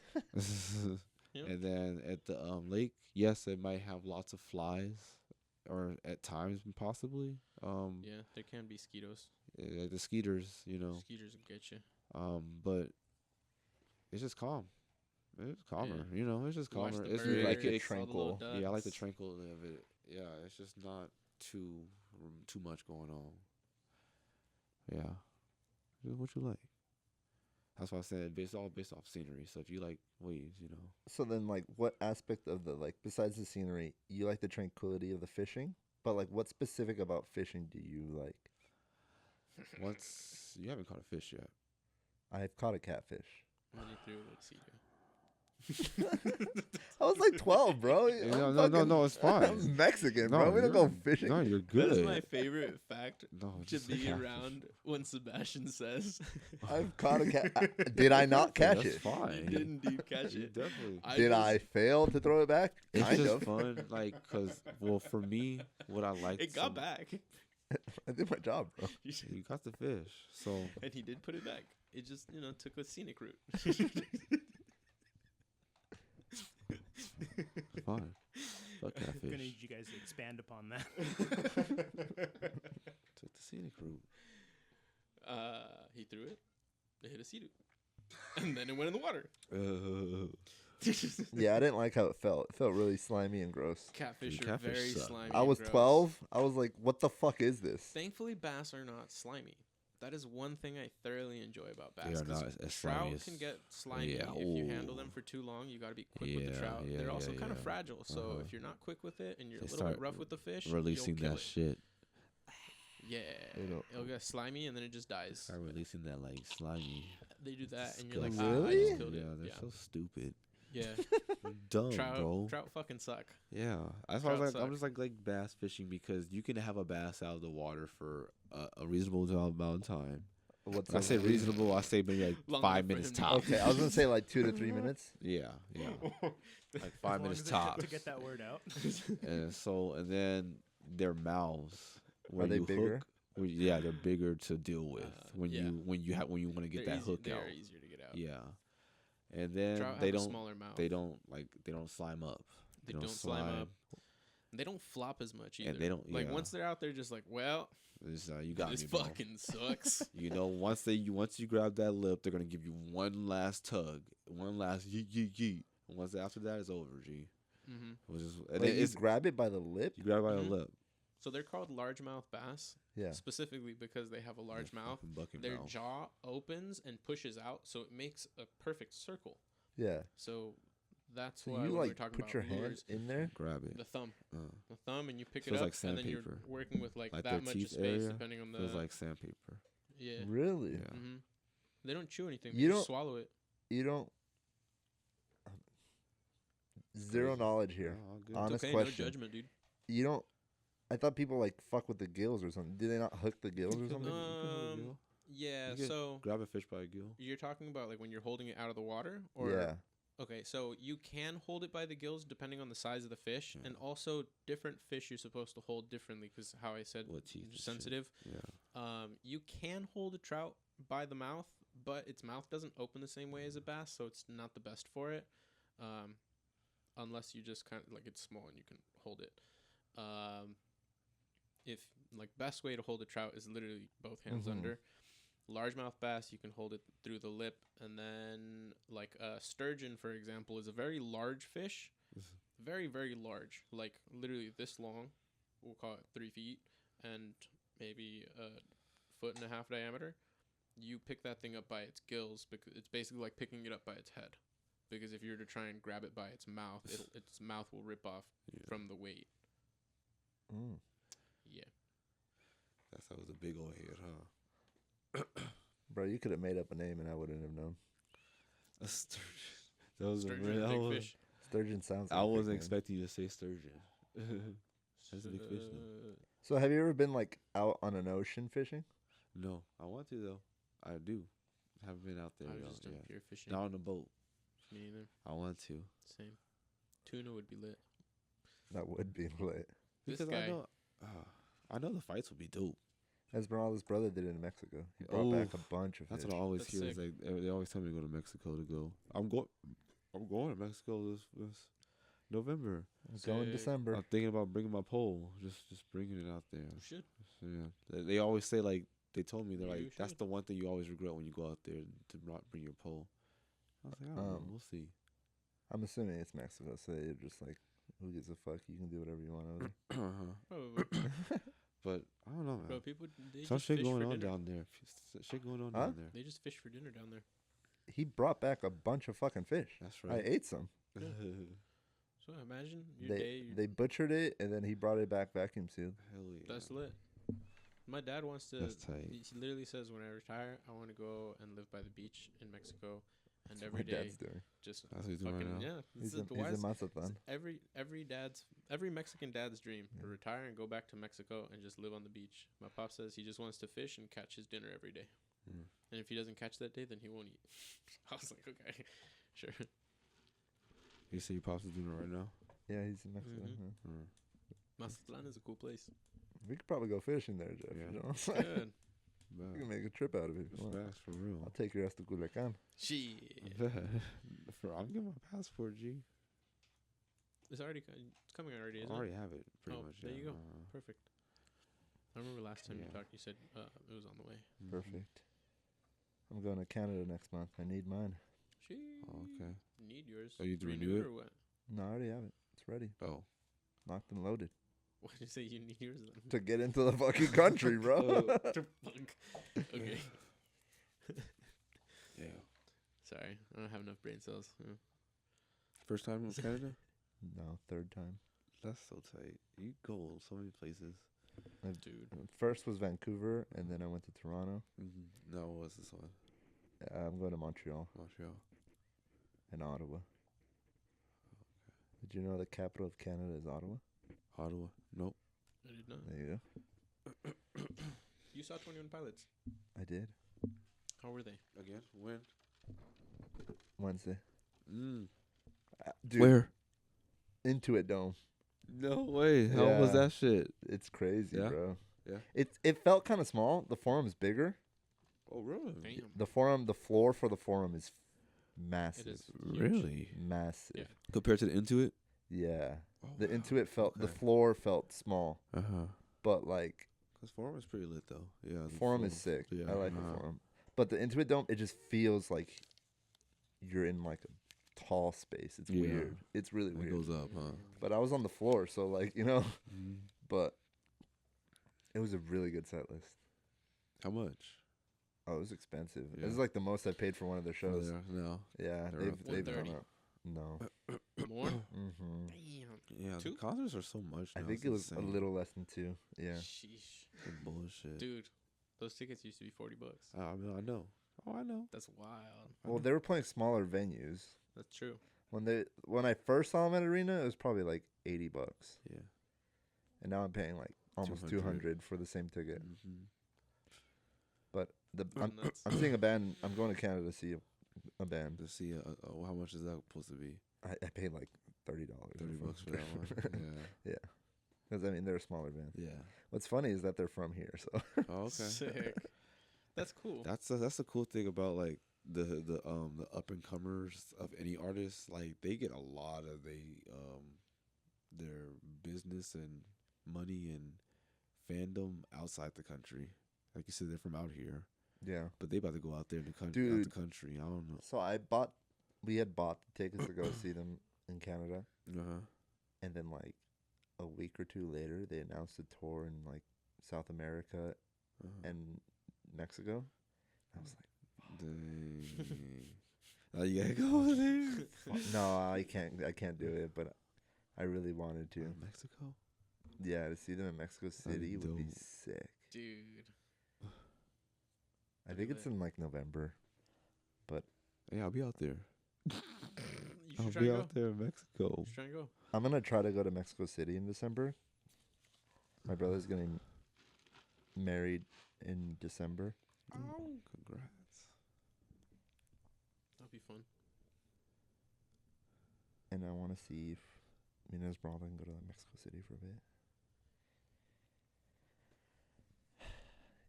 Yep. And then at the lake, yes, it might have lots of flies, or at times possibly. Yeah, there can be mosquitoes. The skeeters, you know. Mosquitoes will get you. But it's just calm. It's calmer, you know. It's just You watch calmer. the It's You like birds, it it's all the little tranquil. yeah, I like the ducks. tranquility of it. Yeah, it's just not too much going on. Yeah, just what you like. That's why I said all based off scenery. So if you like waves, you know. So then, like, what aspect of the like besides the scenery, you like the tranquility of the fishing? But like, what specific about fishing do you like? Once you haven't caught a fish yet. I've caught a catfish. And then he threw it at Cedar. I was like 12, bro. No, it's fine. I'm Mexican, No, bro. We don't go you're- fishing. No, you're That is good. my favorite fact No, to just a be catfish. around when Sebastian says, I've caught a cat. Did I not catch That's it? fine. "You didn't deep catch You it." definitely. Did I fail to throw it back? It's Kind just of. fun, like, cause well, for me, what I like. It got back, I did my job, bro. You got the fish, so and he did put it back. It just took a scenic route. fine. Fuck I'm gonna catfish. need you guys to expand upon that. Took the scenic route. He threw it. It hit a sea and then it went in the water. Yeah, I didn't like how it felt. It felt really slimy and gross. Catfish Dude, are catfish very suck. slimy. I and was gross. 12. I was like, what the fuck is this? Thankfully, bass are not slimy. That is one thing I thoroughly enjoy about bass. They are 'cause not as trout slimy as- can get slimy yeah, if you handle ooh. them for too long. You got to be quick with the Yeah, trout. yeah, They're also yeah, kind of yeah. fragile. So Uh-huh. if you're not quick with it and you're They a little bit start rough with the fish, Releasing you'll kill that it. shit. Yeah, They don't- it'll get slimy and then it just dies. Start releasing that like slimy. They do that and you're like, disgusting. ah, I Really? just killed Yeah, it. they're Yeah, so stupid. yeah. They're dumb, Trout, bro. trout fucking suck. Yeah, that's why I was Trout like, I'm suck. just like bass fishing because you can have a bass out of the water for a reasonable amount of time. What's When I up? say reasonable, I say maybe like Long 5 enough for minutes him to- top. Okay, I was gonna say like 2 to 3 minutes. Yeah, yeah, like As 5 long minutes as it took top. to get that word out. And then their mouths. Where Are they you bigger? Hook, yeah, they're bigger to deal with when yeah. you want to get They're that hook they're out. easier to get out. Yeah, and then Trout they have a don't smaller mouth. they don't slime up. They don't slime up. They don't flop as much either. And they don't- like yeah. once they're out there, just like, well, It's, you got this me, bro. fucking sucks. You know, once you grab that lip, they're gonna give you one last tug, one last yeet yeet yeet. And once after that is over, G. hmm Which is and Like, then you it's grab it by the lip. you grab it by Mhm. the lip. So they're called largemouth bass, Yeah. specifically because they have a large Yeah, mouth. fucking bucket Their mouth. jaw opens and pushes out, so it makes a perfect circle. Yeah. So that's So why you when we're like talking put about your lures, hands in there. Grab it. the thumb, Uh, and you pick Feels it up, like and then you're sandpaper. working with like Like that their much teeth space, area depending on the feels like sandpaper. yeah. Really? Yeah. hmm They don't chew anything. You They just don't- swallow it. You don't. Zero Crazy. knowledge here. Oh, all good. It's Honest okay, question. no judgment, dude. You don't. I thought people like fuck with the gills or something. Do they not hook the gills or something? Yeah. You can So Grab a fish by a gill. you're talking about like when you're holding it out of the water, or Yeah. Okay, so you can hold it by the gills depending on the size of the fish, Yeah. and also different fish you're supposed to hold differently because how I said What teeth? and shit. sensitive. Yeah. You can hold a trout by the mouth, but its mouth doesn't open the same way as a bass, so it's not the best for it. Unless you just kind of like it's small and you can hold it. If like best way to hold a trout is literally both hands Mhm. under. Largemouth bass, you can hold it through the lip, and then like a sturgeon, for example, is a very large fish, very very large, like literally this long. We'll call it 3 feet and maybe a 1.5 foot diameter. You pick that thing up by its gills because it's basically like picking it up by its head. Because if you were to try and grab it by its mouth, its mouth will rip off Yeah. from the weight. Mm. Yeah. That's that was a big old head, huh? Bro, you could have made up a name and I wouldn't have known. A sturgeon. That was Sturgeon, a real. big fish. Sturgeon sounds. I like a big wasn't name. expecting you to say sturgeon. That's a big fish, though. So have you ever been like out on an ocean fishing? No, I want to though. I do. Haven't been out there. I've Though, just done yeah. pure fishing. Not on a boat. Me neither. I want to. Same. Tuna would be lit. That would be lit. This Because guy. I know the fights would be dope. Esmeralda's brother did it in Mexico. He brought back a Oof. bunch of That's fish. what I always That's hear. Is sick. like they always tell me to go to Mexico to go. I'm going to Mexico this November. Go in Sick. December. I'm thinking about bringing my pole. Just bringing it out there. You should. So, yeah. They always say like they told me they're You like that's should. the one thing you always regret when you go out there to not bring your pole. I was like, I don't know. We'll see. I'm assuming it's Mexico, so they're just like, who gives a fuck? You can do whatever you want over there. Probably. But I don't know, man. Bro, people they Some just shit fish going for on dinner. down there. Shit going on Huh? down there. They just fish for dinner down there. he brought back a bunch of fucking fish. That's I right. ate some. So imagine your day. They butchered it and then he brought it back vacuum sealed. Hell yeah. That's lit. My dad wants to. That's tight. He literally says, when I retire, I want to go and live by the beach in Mexico, and That's every what my day dad's doing. just That's what he's doing fucking right now. yeah. He's This in, is the wise- Mazatlan. every Mexican dad's dream to Yeah. retire and go back to Mexico and just live on the beach. My pop says he just wants to fish and catch his dinner every day, Mm. and if he doesn't catch that day, then he won't eat. I was like, okay, sure. You see your pops is doing it right now? Yeah, he's in Mexico. Mhm. Yeah. Mm. Mazatlan is a cool place. We could probably go fishing there, Jeff. Yeah. You know? Good. We can make a trip out of it. If you want. Facts for real. I'll take your ass to Culiacan. Shit. I'm getting my passport, G. It's already it's coming already, I isn't already it? have it, pretty Oh, much. there yeah. you go. Perfect. I remember last time you Yeah. talked, you said it was on the way. Mhm. Perfect. I'm going to Canada next month. I need mine. Shit. Oh, okay. Need yours. Oh, you need to renew it? or what? No, I already have it. It's ready. Oh. Locked and loaded. Why did you say you need yours then? To get into the fucking country, bro. Okay. Yeah. Sorry, I don't have enough brain cells. Yeah. First time in Canada? No, third time. That's so tight. You go so many places. Dude. First was Vancouver, and then I went to Toronto. Mm-hmm. No, what's this one? I'm going to Montreal Montreal. and Ottawa. Did you know the capital of Canada is Ottawa? Ottawa. Nope. I did not. There you go. You saw 21 Pilots. I did. How were they? Again? When? Wednesday. Mm. Dude, Where? Intuit Dome. No way. How was Yeah. that shit? It's crazy, Yeah? bro. Yeah. It felt kind of small. The forum's bigger. Oh, really? Damn. The floor for the forum is massive. It is huge. Really? Massive. Yeah. Compared to the Intuit? Yeah. Oh, The Intuit felt the Okay. floor felt small, Uh-huh. but like Because Forum is pretty lit, though. Yeah. the the forum is sick. Yeah. I like uh-huh. the forum. But the Intuit Dome, it just feels like you're in like a tall space. It's Yeah. weird. It's really It weird. goes up, huh? But I was on the floor, so like, you know, Mm. but it was a really good set list. How much? Oh, it was expensive. Yeah. This is like the most I paid for one of their shows. No. Yeah, They're they've up they've there. gone up. No. More? hmm Damn. Yeah, Two? the concerts are so much I now, think it's it was a insane. little less than 2. Yeah. Sheesh. It's bullshit. Dude, those tickets used to be $40. I mean, I know. Oh, I know. That's wild. Well, they were playing smaller venues. That's true. When I first saw them at Arena, it was probably like $80, Yeah. and now I'm paying like almost 200 for the same ticket. Mm-hmm. But Oh, nuts. I'm seeing a band. I'm going to Canada to see a band. To see, how much is that supposed to be? I paid like $30. $30 for that one. Yeah. Because I mean they're a smaller band. Yeah. What's funny is that they're from here, so Oh, okay. Sick. That's cool. That's the cool thing about like the up and comers of any artist. Like they get a lot of their business and money and fandom outside the country. Like you said, they're from out here, yeah. but they about to go out there in the country. Out Dude. the country. I don't know. So we had bought the tickets to go see them in Canada, Uh-huh. and then like a week or two later, they announced a tour in like South America Uh-huh. and Mexico. I was Dang. Oh, you gotta go there. like, no, I can't do it, but I really wanted to. Mexico. Yeah, to see them in Mexico City would be dope. sick. Dude. I think it's in like November. Yeah, I'll be out there. You I'll should try be and go. out there in Mexico. You should try and go. I'm gonna try to go to Mexico City in December. My brother's getting married in December. Oh. Congrats. That'd be fun. And I want to see if me and Esmeralda can go to Mexico City for a bit.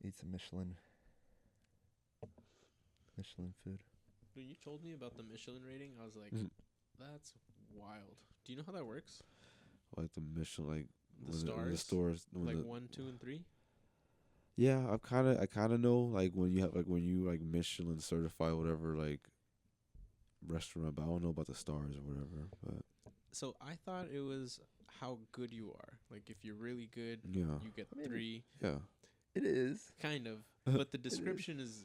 Eat some Michelin food. When you told me about the Michelin rating, I was like, Mhm. that's wild. Do you know how that works? Like the Michelin, like The when stars? the stores, when Like the- 1, 2, and 3? Yeah, I kind of know like when you have like when you like Michelin certified whatever like restaurant, but I don't know about the stars or whatever. But So I thought it was how good you are. Like if you're really good, yeah, you get I mean, 3. yeah, It is. Kind of. But the description is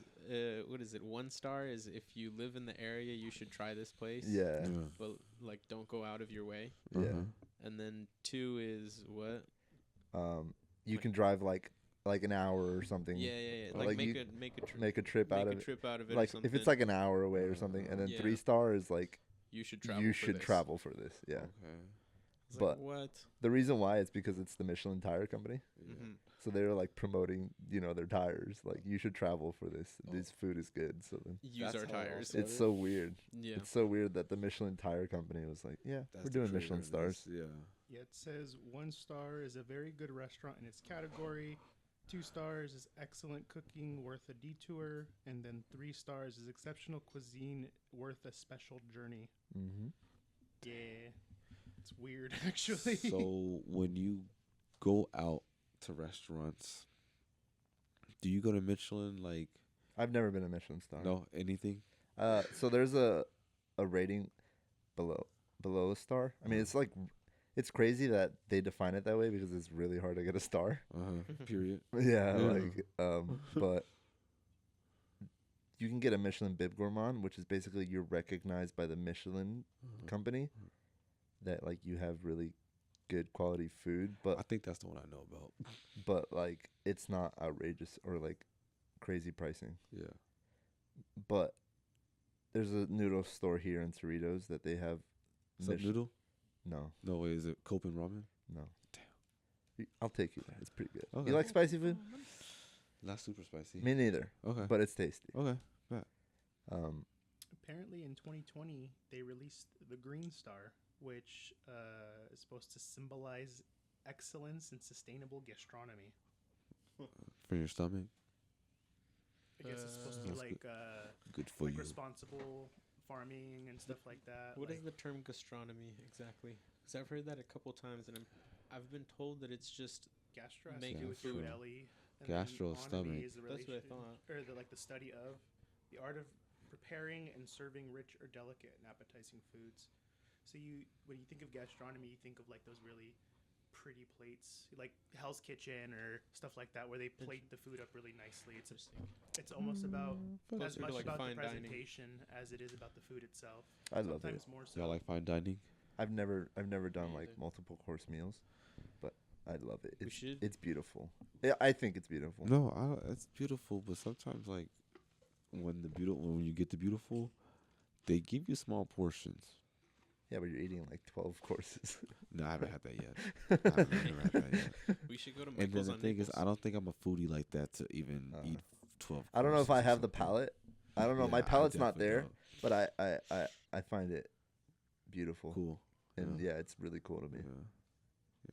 what is it? 1 star is if you live in the area, you should try this place. Yeah. But like, don't go out of your way. Yeah. And then 2 is what? You Like- can drive like an hour or something. Yeah. Or Like, like make you a make a trip. Make a trip out of it. Trip out of it. Like or something. if it's like an hour away or something, and then Yeah. 3-star is like you should travel. you for should this. travel for this. Yeah. Okay. It's but- like, what? The reason why is because it's the Michelin tire company. Yeah. Mhm. So they're like promoting, their tires. Like you should travel for this. Oh. This food is good. So then Use That's our how it tires. also- it's so weird. Yeah. It's so weird that the Michelin tire company was like, yeah, That's we're the doing trigger Michelin in stars. this, Yeah. Yeah, it says 1 star is a very good restaurant in its category. 2 stars is excellent cooking worth a detour, and then 3 stars is exceptional cuisine worth a special journey. Mm-hmm. Yeah, it's weird actually. So when you go out to restaurants, do you go to Michelin like I've never been a Michelin star. no anything? So there's a rating below a star. I mean, it's crazy that they define it that way because it's really hard to get a star. Period. Yeah, Yeah. but you can get a Michelin Bib Gourmand, which is basically you're recognized by the Michelin company that like you have really good quality food, I but think that's the one I know about. like it's not outrageous or like crazy pricing. Yeah. But there's a noodle store here in Cerritos that they have. Sub noodle? No, No way. Is it Copen ramen? no. Damn. I'll take you there. It's pretty good. Okay. You like spicy food? Not super spicy. Me neither, Okay. but it's tasty. Okay. Apparently, in 2020, they released the Green Star, which is supposed to symbolize excellence in sustainable gastronomy. For your stomach, I guess it's supposed to be That's like good for you. responsible farming and stuff like that. What like, is the term gastronomy exactly? Because I've heard that a couple times, and I've been told that it's just gastro has to making do with your food. belly. And then Gastro, onomy stomach. is the That's what I relation- thought. Or the study of the art of preparing and serving rich or delicate and appetizing foods. So when you think of gastronomy, you think of like those really pretty plates, like Hell's Kitchen or stuff like that, where they plate the food up really nicely. interesting. It's almost about as Closer to much like about the fine dining. presentation as it is about the food itself. I love it. Sometimes more so. Y'all like fine dining? I've never done Me like either. multiple course meals, but I love it. We It's should. it's beautiful. Yeah, I think it's beautiful. No, it's beautiful, but sometimes like when you get the beautiful, they give you small portions. Yeah, but you're eating like 12 courses. No, I haven't had that yet. I haven't never had that yet. We should go to And then Michael's the on thing is, Naples. I don't think I'm a foodie like that to even eat 12. I don't know if I courses or have the something. palate. I don't know. Yeah, My I palate's not definitely there, don't. but I find it beautiful. Cool. And Yeah. yeah, it's really cool to me.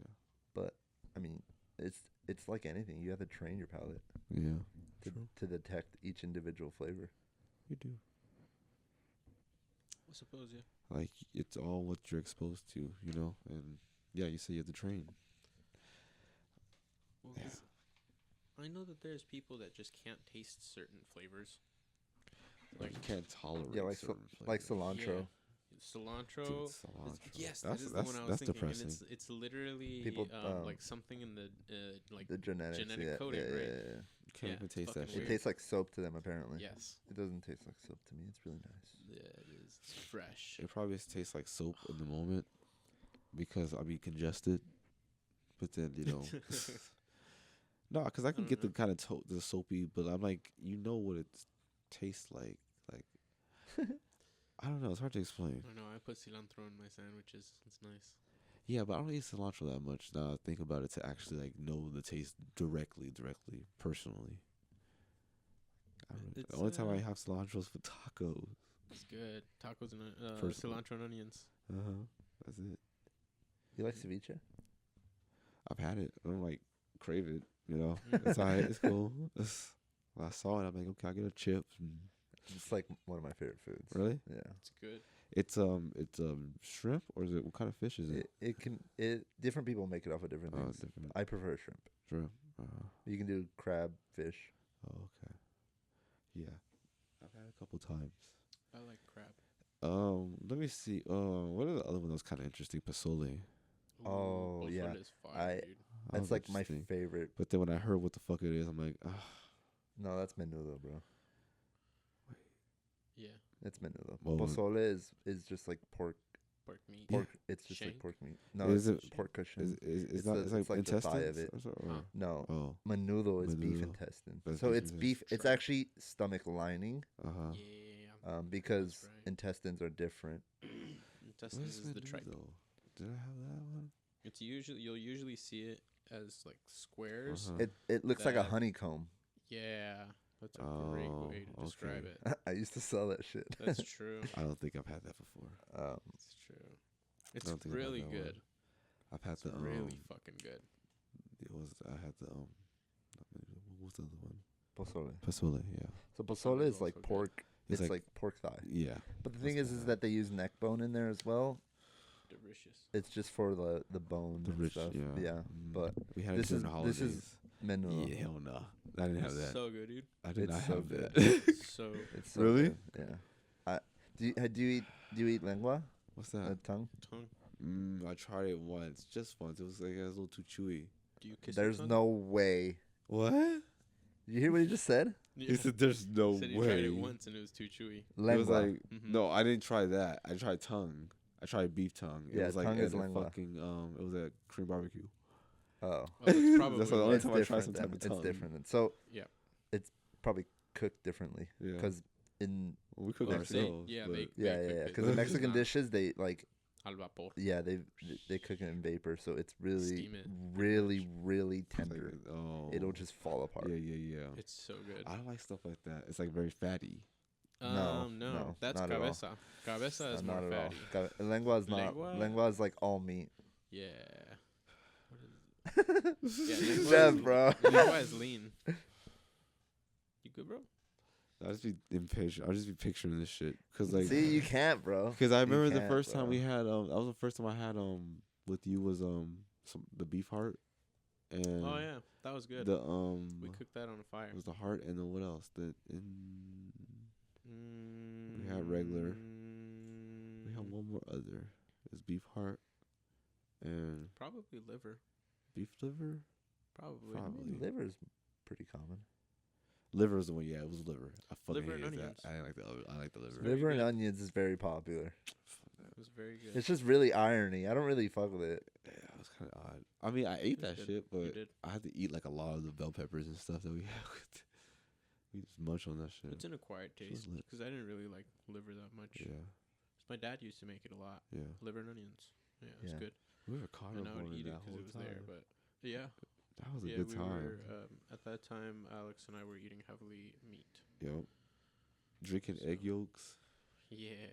Yeah. But I mean, it's like anything. You have to train your palate Yeah. to detect each individual flavor. You do. I suppose, yeah. Like it's all what you're exposed to, and yeah, you say you have to train. Well, Yeah. 'cause I know that there's people that just can't taste certain flavors. Like you can't tolerate Yeah, like certain like flavors. cilantro. Cilantro. Dude, is- cilantro. Yes, That's- that is that's- the one I was that's thinking. depressing. And it's literally People, like something in the like The genetics. genetic yeah, coding, yeah, right? yeah, yeah. You can't yeah, even it's taste that fucking shit. It weird. tastes like soap to them, apparently. yes. It doesn't taste like soap to me. It's really nice. Yeah, it is. It's fresh. It probably tastes like soap in the moment because I'll be congested. But then, no, because I can don't get the know. kind of the soapy, but I'm like, what it tastes like. Like, I don't know. It's hard to explain. I know. I put cilantro in my sandwiches. It's nice. Yeah, but I don't eat cilantro that much now. I think about it to actually like know the taste directly, personally. I don't know. It's, The only time I have cilantro is for tacos. It's good. Tacos and Personally. cilantro and onions. That's it. You like ceviche? I've had it. I don't like crave it. It's alright. It's cool. When I saw it, I'm like, okay, I'll get a chip. It's like one of my favorite foods. Really? Yeah. It's good. It's shrimp or is it what kind of fish is it? Different people make it off of different Oh, things. different I prefer shrimp. shrimp. You can do crab, fish. Oh, okay. Yeah, I've had it a couple times. I like crab. Let me see. What are the other one that was kind of interesting? Pozole. Oh, Pozole yeah. is fire, dude. That That's was like my interesting. favorite. But then when I heard what the fuck it is, I'm like, No, that's menudo, bro. Yeah, It's menudo. Well, Pozole is just like pork. pork meat. It's just like Shank? pork meat. No, Is it's it- pork cushion. It's the- not. It's like the thigh of intestines. it. or so- or- Huh. No, Oh. menudo is beef Menudo. intestine. That's So beef it's intestine. beef. It's Right. actually stomach lining. Uh-huh. Yeah, Because right. intestines are different. intestines is the tripe. Menudo? Did I have that one? It's usually you'll usually see it as like squares. Uh-huh. It looks like a That- honeycomb. Yeah, that's a great Oh, way to describe okay. it. I used to sell that shit. That's true. I don't think I've had that before. It's true. It's don't think I've had really that one. good. I've had It's the really fucking good. It was I had the what was the other one? Pozole. Pozole. Yeah. So pozole is also like good. pork. It's It's like- like pork thigh. Yeah. But the thing is that they use neck bone in there as well. Delicious. It's just for the bone The and rich. stuff. Yeah. Yeah. Mm. But we had this it during the is- holidays. this is menudo. Yeah, hell no. I didn't have It's that. so good, dude. I did it's not so have good. that. So It's so Really? good. Yeah. Do you eat lengua? What's that? Tongue? tongue. I tried it once, just once. It was like it was a little too chewy. Do you kiss your There's tongue? no way. What? You hear what he just said? Yeah. He said, "There's no Said you way." tried it once and it was too chewy. It was Lengua. like, Mhm. no, I didn't try that. I tried tongue. I tried beef tongue. It Yeah, was like tongue at is a lengua. fucking it was at Korean barbecue. Oh. Well, it's probably That's the only It's time I tried some different type then. of It's tongue. different. then. So Yeah. it's probably cooked differently Yeah, because in we cook Well, ourselves. yeah, but they- yeah cook it. because in It's Mexican not dishes they like al vapor. they cook it in vapor, so it's really Steam it, really really it's like, tender. oh, It'll just fall apart. yeah. It's so good. I don't like stuff like that. It's like very fatty. No, that's not at all. cabeza. Cabeza is more Not at all. fatty. Lengua is not. Lengua? Lengua is like all meat. Yeah. What is it? Yeah, lengua Jeff, is- bro. Lengua is lean. You good, bro? I'll just be impatient. I'll just be picturing this shit because like See, you can't, bro. because I You remember the can't, first time bro. we had that was the first time I had with you was the beef heart and Oh yeah, that was good. the We cooked that on a fire. it was the heart and then what else we had regular. We had one more other. It was beef heart and Probably liver. beef liver. Probably. Probably. Liver is pretty common. Liver is the one. Yeah, it was liver. I fucking Liver and hated that. onions. I didn't like the other. I like the liver. Very Liver and good. onions is very popular. It was very good. It's just really irony. I don't really fuck with it. Yeah, it was kind of odd. I mean, I ate It was that good. shit, You but did. I had to eat like a lot of the bell peppers and stuff that we had. We just munch on that shit. It's an acquired It was taste lit. because I didn't really like liver that much. Yeah, My dad used to make it a lot. yeah. Liver and onions. Yeah, it was Yeah. good. We were caught And up I would on eat it that because whole it was time. there. But yeah, That was a yeah, good we time. were at that time. Alex and I were eating heavily meat. Yep. Drinking So- egg yolks. Yeah,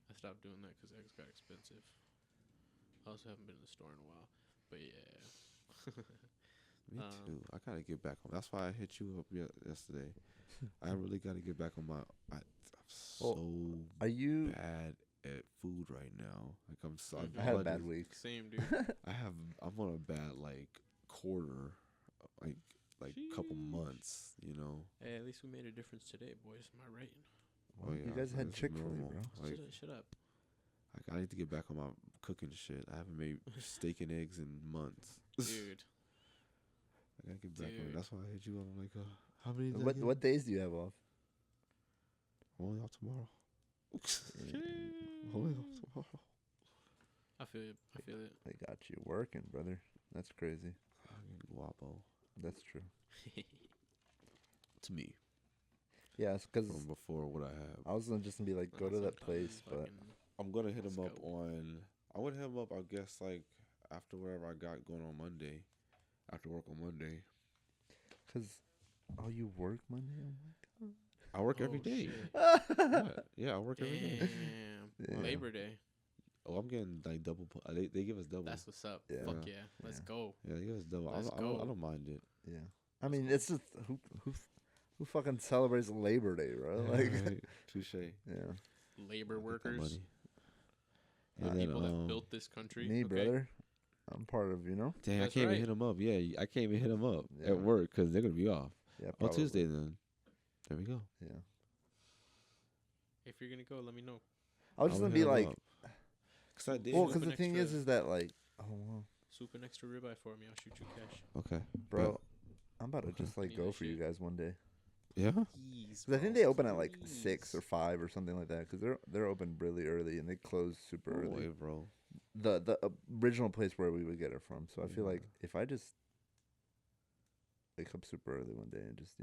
I stopped doing that because eggs got expensive. I also haven't been in the store in a while, but yeah. Me Um, too. I gotta get back on. That's why I hit you up yesterday. I really gotta get back on I'm so Are you? bad at food right now. Like I'm so. Mhm. I had all a bad do- week. Same, dude. I'm on a bad like quarter, like couple Sheesh. months. You know. Hey, at least we made a difference today, boys. Am I right? Oh, yeah, You guys so had this is Chick-fil-A, normal. bro. Like, Shut up. I need to get back on my cooking shit. I haven't made steak and eggs in months. Dude. I gotta get back on it. Dude. That's why I hit you up. I'm like, how many days? What days do you have off? I'm only off tomorrow. Yeah, I'm only off tomorrow. I feel it. I feel it. They got you working, brother. That's crazy. Guapo. That's true. To me, Yeah, because from before what I have. I was just gonna be like, go to that place, but I'm gonna hit Let's him up go. on. I would hit him up. I guess like after whatever I got going on Monday. After work on Monday. because you work Monday. Oh I work every Oh, day. shit. What? Yeah, I work every day. Damn. Yeah. Labor Day. Oh, I'm getting like double. They give us double. That's what's up. Yeah. Fuck yeah. Let's Yeah. go. Yeah, they give us double. Let's I don't go. mind it. Yeah, I mean it's just who fucking celebrates Labor Day, bro? Like, Touche. yeah, Labor Get that workers. money. The And then, people that built this country. me, okay? brother. I'm part of, Dang, I That's can't even right. hit them up. Yeah, I can't even hit them up Yeah. at work because they're gonna be off. Yeah, On probably. Tuesday then. There we go. Yeah, If you're gonna go, let me know. I was just I'll gonna hit be 'em like, up. 'Cause I did. well, Soup because and the thing extra. is that like, oh well, Soup and extra ribeye for me. I'll shoot you cash. Okay, bro, I'm about to Okay. just like Me go that for you shit. guys one day. Yeah. Jeez, 'Cause I think bro. they open at like 6 or Jeez. 5 or something like that. Because they're open really early and they close super No early. way, bro. The original place where we would get it from. So I feel like if I just wake up super early one day and just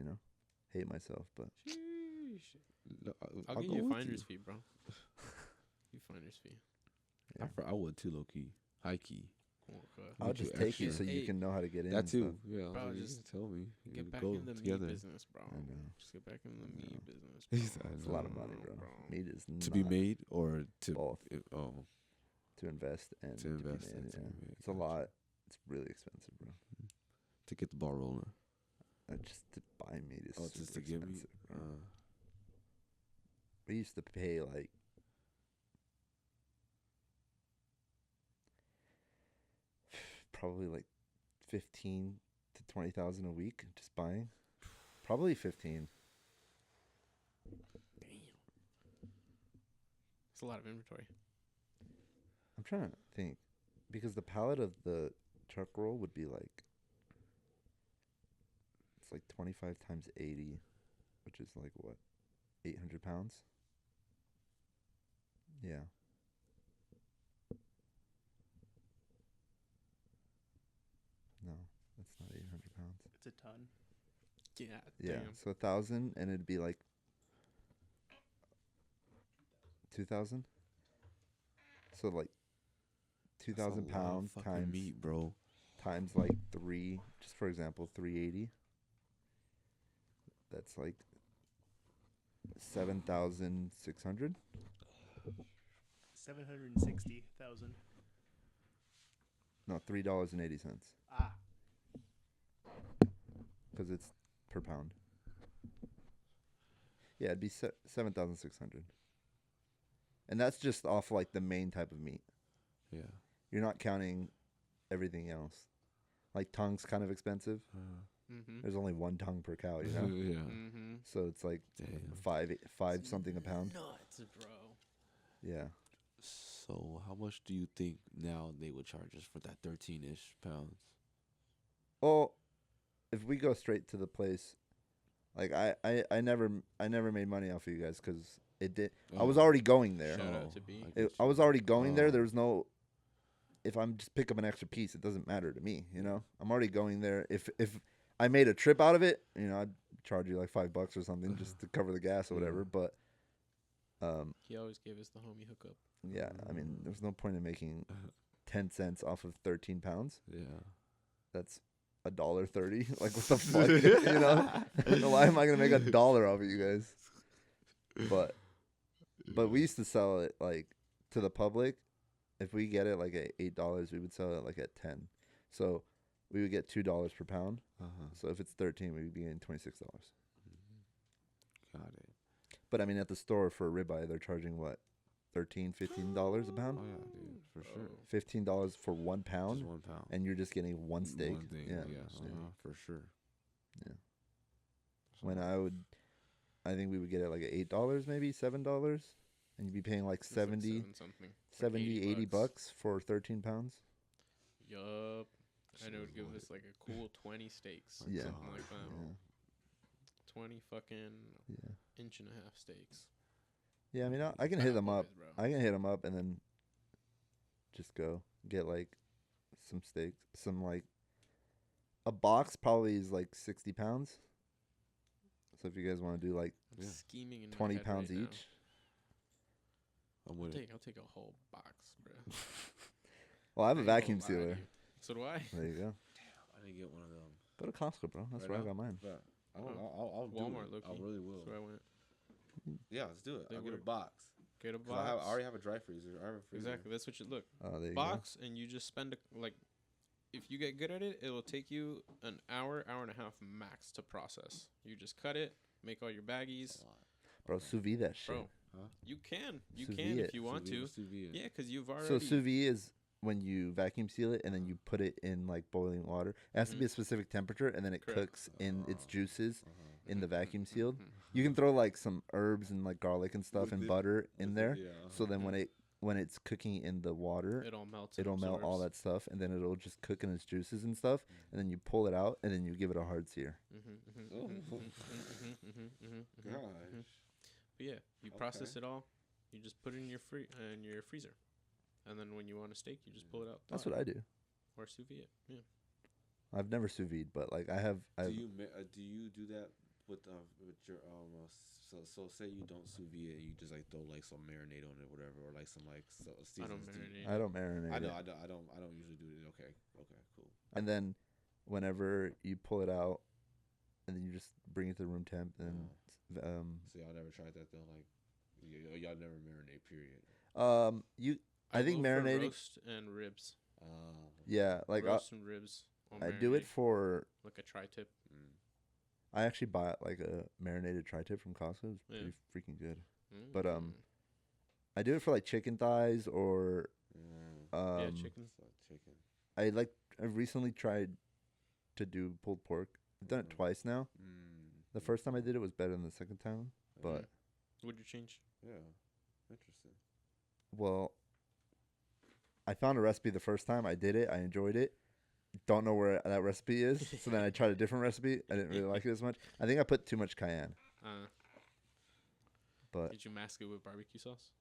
hate myself, but Sheesh. No, I'll I'll give go you a with finder's fee, bro. You finder's fee. yeah. I would too, low key, high key. Okay. I'll Make you just take you extra. so you Hey, can know how to get in. That and too. stuff. Yeah. Bro, you just can tell me. You Get back go in the together. meat business, bro. I know. Just get back in the I meat know. business. He Bro. said, It's a lot of No, money, bro. bro. Meat is To be not made or to both oh to invest and to invest be and made. to Yeah. be made. It's a lot. It's really expensive, bro. to get the ball rolling. Just to buy meat is Oh, super just to get me. expensive, bro. We used to pay like probably like 15 to 20,000 a week just buying. Probably 15. Damn. It's a lot of inventory. I'm trying to think because the pallet of the chuck roll would be like it's like 25 times 80, which is like what, 800 pounds? Yeah. No, that's not 800 pounds. It's a ton. Yeah. Yeah, Damn. so 1,000 and it'd be like 2,000. So like 2,000 pounds times meat, bro. times like 3, just for example, 380. That's like 7,600. 760,000. No, $3.80 Ah, because it's per pound. Yeah, it'd be 7,600. And that's just off like the main type of meat. Yeah. You're not counting everything else. Like tongue's kind of expensive. Mm-hmm. There's only one tongue per cow, yeah. Mm-hmm. So it's like Damn. five something a pound. Nuts, bro. Yeah. So how much do you think now they would charge us for that 13-ish pounds? Well, if we go straight to the place, like I never made money off of you guys because it did. I was already going there. Shout out to B. I was already going there. Oh. There was no. If I'm just pick up an extra piece, it doesn't matter to me. I'm already going there. If I made a trip out of it, I'd charge you like $5 or something just to cover the gas or whatever. But He always gave us the homie hookup. yeah, I mean, there's no point in making 10 cents off of 13 pounds. Yeah. That's $1.30. Like what the fuck, Why am I gonna make $1 off of you guys? But we used to sell it like to the public. If we get it like at $8, we would sell it like at 10. So we would get $2 per pound. So if it's 13, we would be getting $26. Got it. But I mean, at the store for a ribeye, they're charging what, $13, $15 a pound? Oh yeah, dude, for sure. $15 for 1 pound, Just 1 pound. and you're just getting one steak. One thing. Yeah. For sure. Yeah. When I think we would get it like at $8, maybe $7, and you'd be paying like It's like 70, something. 70, 80 bucks for 13 pounds. Yup. And it would give us like a cool 20 steaks. Yeah. Something like that. Yeah. 20 fucking Yeah. inch and a half steaks. Yeah, I mean, I can hit them up. Boys, bro. I can hit them up and then just go get like some steaks. Some like a box probably is like 60 pounds. So if you guys want to do like I'm Yeah. scheming in my 20 head pounds right now. each. I'm I'll with it. take a whole box, bro. Well, I have a ain't gonna vacuum lie to sealer. you. So do I. There you go. I didn't get one of them. Go to Costco, bro. That's Right where I now? got mine. But I'll Oh, do Walmart, it. low-key. I really will. That's where I went. Yeah, let's do it. They I'll get a work. box. Get a 'Cause I box. already have a dry freezer. I have a freezer. Exactly. That's what you look. Oh, there you Box, and you just spend like, if you get good at it, it will take you an hour, hour and a half max to process. You just cut it, make all your baggies, go. Bro, sous vide that shit. bro. Huh? You can Sous can vide if you want to. Sous vide. Yeah, because you've already. So sous vide is when you vacuum seal it and then you put it in like boiling water. It has to be a specific temperature and then it Correct. cooks in its juices in the vacuum sealed. Mhm. You can throw like some herbs and like garlic and stuff With and it- butter in with it, there. yeah, So then when it when it's cooking in the water, It all melts. and it'll melt all absorbs. that stuff, and then it'll just cook in its juices and stuff, and then you pull it out, and then you give it a hard sear. Oh. Gosh. But yeah, you process Okay. it all. You just put it in your freezer, and then when you want a steak, you just pull it out. That's thaw what it, I do. or sous vide it. Yeah. I've never sous vide, but like I've Do you do that with your so say you don't sous vide it, you just like throw like some marinade on it, whatever, or like some like I don't seasons. marinate. I don't marinate I know. it. I don't usually do it. Okay. Cool. And then whenever you pull it out, and then you just bring it to room temp, and So y'all never tried that though, like y'all never marinate. Period. you I think go for marinating. roast and ribs. Yeah, like Roast and ribs. I'll I do it marinate, for. like a tri-tip. I actually bought like a marinated tri-tip from Costco. It's Yeah. pretty freaking good. Mm. But I do it for like chicken thighs or yeah, chicken. Chicken. I recently tried to do pulled pork. I've done it twice now. The first time I did it was better than the second time, but What'd you change? Yeah, interesting. well, I found a recipe the first time. I did it. I enjoyed it. Don't know where that recipe is. So then I tried a different recipe. I didn't really like it as much. I think I put too much cayenne. But Did you mask it with barbecue sauce?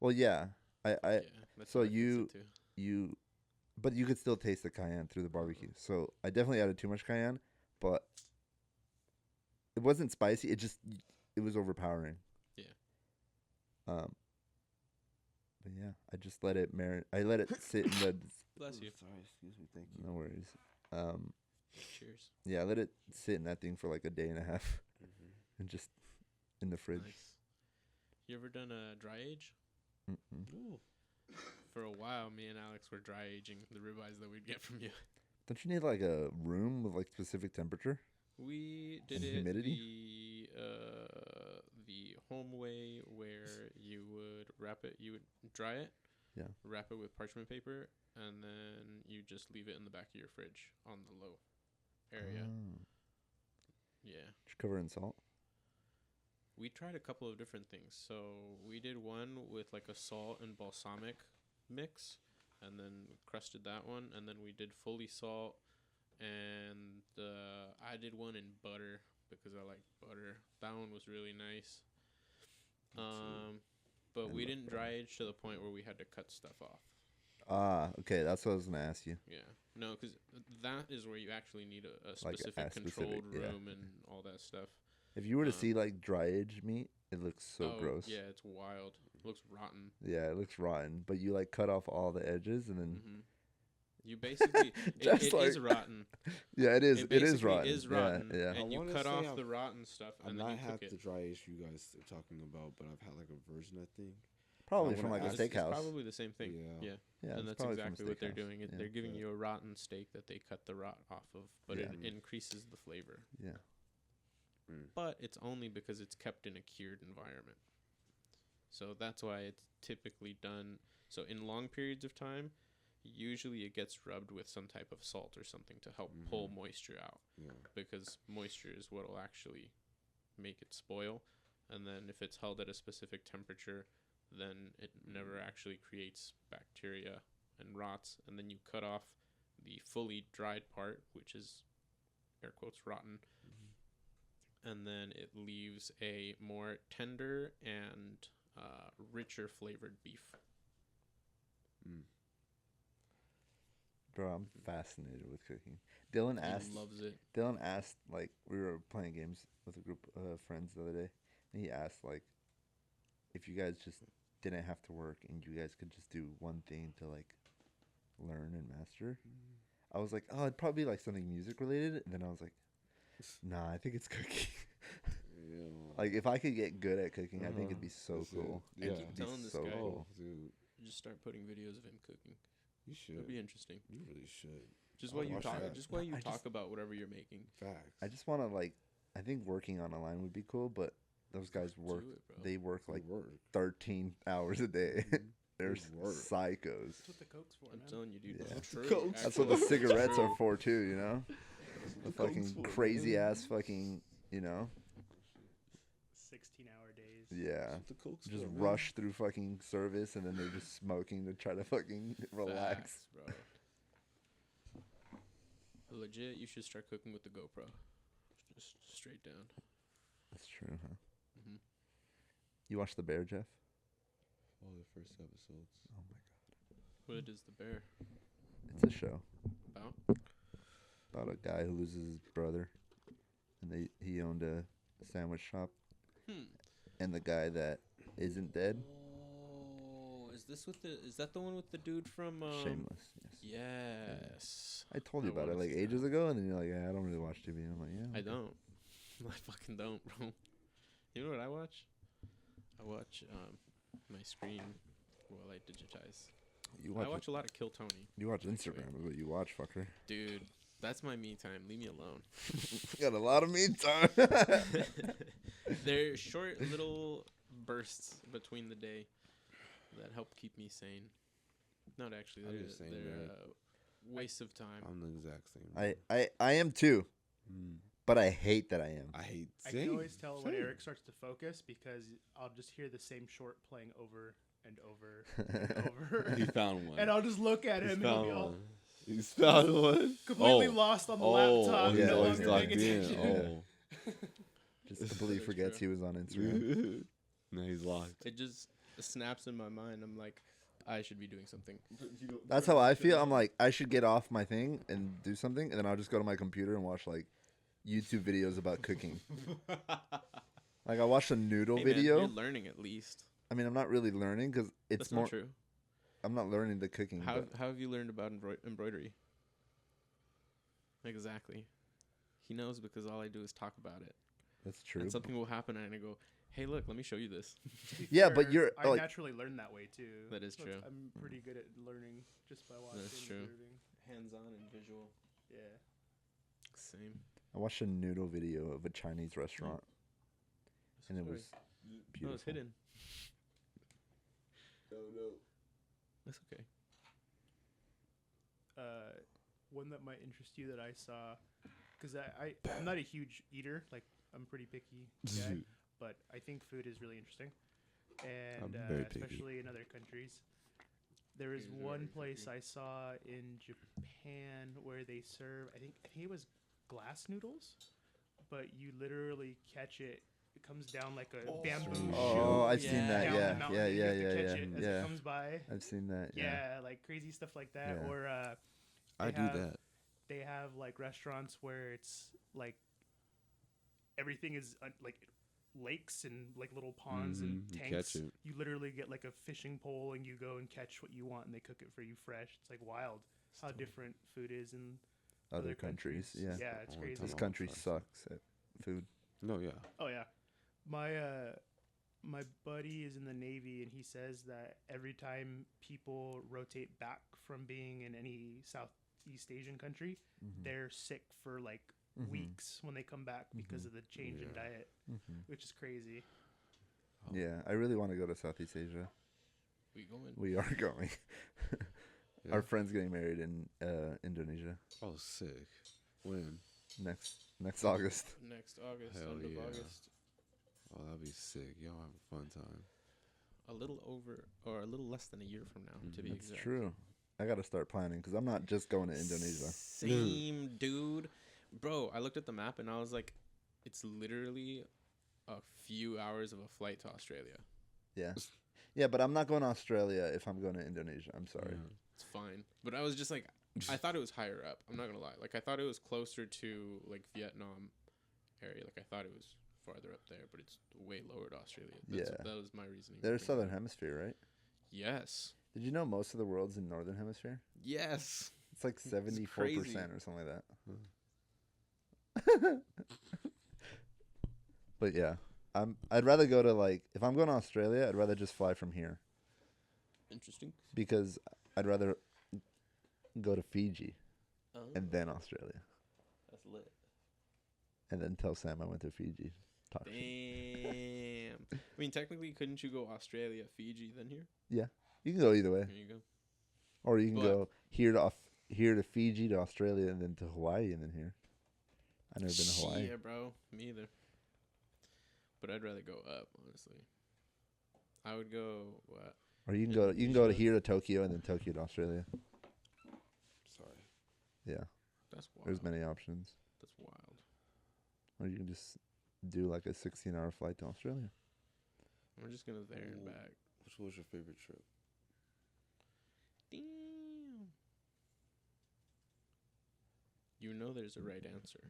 well, yeah. Yeah, that's so what I fixed you- it to. But you could still taste the cayenne through the barbecue. So I definitely added too much cayenne, but it wasn't spicy. It was overpowering. Yeah. But yeah, I just let it marinate. I let it sit in the. Bless you. Sorry, excuse me. Thank you. No worries. Cheers. Yeah, I let it sit in that thing for like a day and a half, and just in the fridge. Nice. You ever done a dry age? Mm-mm. Ooh. For a while, me and Alex were dry aging the ribeyes that we'd get from you. Don't you need like a room with like specific temperature? We did And it humidity? the home way where you would dry it, wrap it with parchment paper, and then you just leave it in the back of your fridge on the low area. Oh. Yeah. Just cover it in salt. We tried a couple of different things. So we did one with like a salt and balsamic mix, and then crusted that one, and then we did fully salt, and I did one in butter because I like butter. That one was really nice. But we didn't dry age to the point where we had to cut stuff off. Ah, okay, that's what I was gonna ask you. Yeah, no, because that is where you actually need a Like specific a specific, controlled yeah. room and all that stuff. If you were to see like dry aged meat, it looks so gross. Yeah, it's wild. It looks rotten. Yeah, it looks rotten. But you like cut off all the edges and then You basically Just it like- is rotten. yeah, it is. It It is basically rotten. is rotten. Yeah, I And you wanna cut say off I've- the rotten stuff I've and not then you had cook the it. dry age you guys are talking about, but I've had like a version, I think. Probably I from like wanna a ask- It's steakhouse. probably the same thing. Yeah. Yeah. Yeah, And it's that's probably from a exactly what they're steakhouse. doing. Yeah. They're giving you a rotten steak that they cut the rot off of, but Yeah. it increases the flavor. Yeah. But it's only because it's kept in a cured environment. So that's why it's typically done. So in long periods of time, usually it gets rubbed with some type of salt or something to help pull moisture out, Yeah. because moisture is what will actually make it spoil. And then if it's held at a specific temperature, then it never actually creates bacteria and rots. And then you cut off the fully dried part, which is air quotes rotten, and then it leaves a more tender and richer flavored beef. Bro, I'm fascinated with cooking. Dylan asked. He loves it. Dylan asked, like, we were playing games with a group of friends the other day, and he asked, like, if you guys just didn't have to work and you guys could just do one thing to, like, learn and master. I was like, oh, it'd probably be, like, something music related. And then I was like, nah, I think it's cooking. Yeah. Like, if I could get good at cooking, I think it'd be so That's it. cool. I Yeah. keep It'd be telling this so guy, cool. Dude, just start putting videos of him cooking. you should. It'd be interesting. You really should. Just I'll while you watch talk, that. just while you I talk just- about whatever you're making. Facts. I just want to, like, I think working on a line would be cool, but those guys work, Do it, bro. they work, like, work. 13 hours a day. They're work. psychos. That's what the Coke's for, I'm man. telling you, dude. Yeah. It's true. Cokes. That's what the Actually, cigarettes true. are for, too, you know? The Cokes fucking for, crazy ass fucking, you know? 16-hour days. Yeah. The Coke's Just for, man. rush through fucking service, and then they're just smoking to try to fucking relax. Facts, bro. Legit, you should start cooking with the GoPro. Just straight down. That's true, huh? Hmm. You watch The Bear, Jeff? Oh, the first episodes. Oh my god. What is the bear It's a show about? about a guy who loses his brother, and he owned a sandwich shop, and the guy that isn't dead, Oh, is that the one with the dude from Shameless. Yes. Yes. I told you I about it wanna like see ages that. ago, and then you're like, yeah, I don't really watch TV. I'm like, yeah. I okay. don't. I fucking don't, bro. You know what I watch? I watch my screen while I digitize. You I watch. watch a lot of Kill Tony. You watch Instagram is what you watch, fucker. Dude, that's my me time. Leave me alone. Got a lot of me time. They're short little bursts between the day that help keep me sane. Not actually. I'm They're, the same, they're man. waste of time. I'm the exact same. I am too, Mm. but I hate that I am. I hate. I Same. can always tell when Same. Eric starts to focus because I'll just hear the same short playing over and over and He over. found one. And I'll just look at He's him and he'll found be all one. He's found one. completely lost on the laptop. yeah, no he's longer logged paying in. attention. Oh. Just completely That's forgets true. he was on Instagram. No, he's locked. It just snaps in my mind. I'm like, I should be doing something. That's how I feel. I'm like, I should get off my thing and do something, and then I'll just go to my computer and watch like YouTube videos about cooking. Like I watched a noodle Hey, man, video. you're learning at least. I mean, I'm not really learning because it's That's more. not true. I'm not learning the cooking. How but have you learned about embroidery? Exactly. He knows because all I do is talk about it. that's true. And something will happen, and I go, "Hey, look, let me show you this." To be Yeah, but fair, you're, I like- naturally learn that way too. That is So true. I'm pretty good at learning just by watching. That's true. Observing. Hands-on and visual. Yeah. Same. I watched a noodle video of a Chinese restaurant, and it was beautiful. No, it's hidden. No. That's okay. One that might interest you that I saw, because I'm not a huge eater. Like I'm a pretty picky guy, but I think food is really interesting, and I'm very picky. especially in other countries. There is He's one very place picky. I saw in Japan where they serve. I think it was glass noodles, but you literally catch it. It comes down like a bamboo. Oh, shoot I've seen that. down Yeah, the mountain, yeah, and you yeah, have to yeah, catch yeah, it as yeah. it comes by. I've seen that. Yeah, like crazy stuff like that. Yeah. Or I They do have- that. they have like restaurants where it's like everything is like lakes and like little ponds and Mhm, you tanks. catch it. You literally get like a fishing pole and you go and catch what you want and they cook it for you fresh. It's like wild how different food is in Other countries. Yeah. Yeah, it's All the crazy. time. This Oh, country fuck. sucks at food. No, yeah. Oh yeah, my buddy is in the Navy and he says that every time people rotate back from being in any Southeast Asian country, Mm-hmm. they're sick for like weeks when they come back because of the change in Yeah. diet, which is crazy. Oh. Yeah, I really want to go to Southeast Asia. We going? We are going. Yeah. Our friend's getting married in Indonesia Oh, sick. When? next August. Next August, Hell end of yeah. August. Oh, that'd be sick. Y'all have a fun time. A little over, or a little less than a year from now, to be That's exact. true. I got to start planning because I'm not just going to Indonesia. Same, dude. Bro, I looked at the map and I was like, it's literally a few hours of a flight to Australia. Yeah. Yeah, but I'm not going to Australia if I'm going to Indonesia. I'm sorry. Yeah. It's fine. But I was just like, I thought it was higher up. I'm not going to lie. Like, I thought it was closer to, like, Vietnam area. Like, I thought it was farther up there, but it's way lower to Australia. Yeah. That was my reasoning. They're for Southern thinking Hemisphere, right? that. Yes. Did you know most of the world's in Northern Hemisphere? Yes. It's like 74% crazy. or something like that. But yeah, I'd rather go to like if I'm going to Australia, I'd rather just fly from here Interesting. because I'd rather go to Fiji Oh, and then Australia that's lit. and then tell Sam I went to Fiji. Talk shit. Damn. I mean, technically, couldn't you go Australia, Fiji, then here? You can go either way, There you go. or you can But- go here to Fiji to Australia and then to Hawaii and then here. I've never been to Hawaii. Yeah, bro. Me either. But I'd rather go up, honestly. I would go. Or you can go to here to Tokyo and then Tokyo to Australia. Sorry. Yeah, That's wild. there's many options. That's wild. Or you can just do like a 16-hour flight to Australia. We're just gonna there and back. Which was your favorite trip? Damn. You know there's a right answer.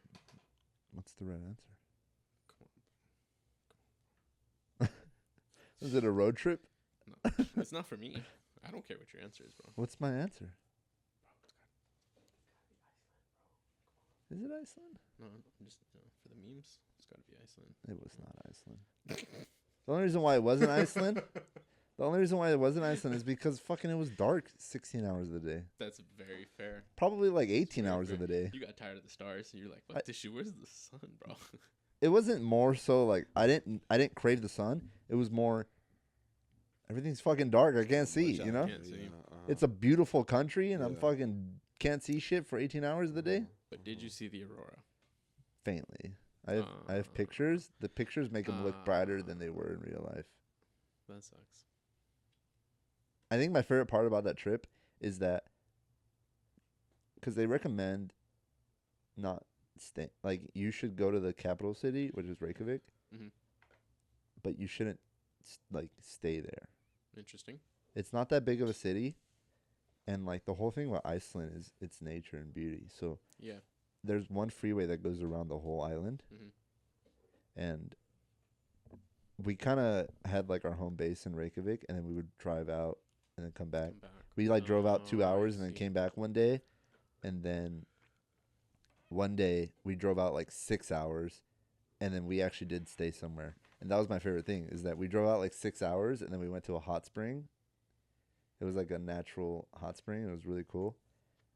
What's the right answer? Come Is it a road trip? on. No, it's not for me. I don't care what your answer is, bro. What's my answer? Is it Iceland? No, just for the memes. It's gotta be Iceland. It was not Iceland. The only reason why it wasn't Iceland, is because fucking it was dark 16 hours of the day. That's very fair. Probably like 18 Very hours fair. of the day. You got tired of the stars, and you're like, "Fuck this shit. Where's the sun, bro?" It wasn't more so like I didn't crave the sun. It was more everything's fucking dark. I can't see, you know? Can't see. It's a beautiful country and I'm Yeah. fucking can't see shit for 18 hours of the day. But did you see the aurora? Faintly. I have pictures. The pictures make them look brighter than they were in real life. That sucks. I think my favorite part about that trip is that because they recommend not stay like you should go to the capital city, which is Reykjavik, Mhm. but you shouldn't like stay there. Interesting. It's not that big of a city, and like the whole thing about Iceland is its nature and beauty. So Yeah. there's one freeway that goes around the whole island, Mhm. and we kind of had like our home base in Reykjavik, and then we would drive out and then come back. Come back. We like drove out 2 Oh, I hours and then see. came back one day, and then one day we drove out like 6 hours, and then we actually did stay somewhere. And that was my favorite thing is that we drove out like 6 hours, and then we went to a hot spring. It was like a natural hot spring. It was really cool.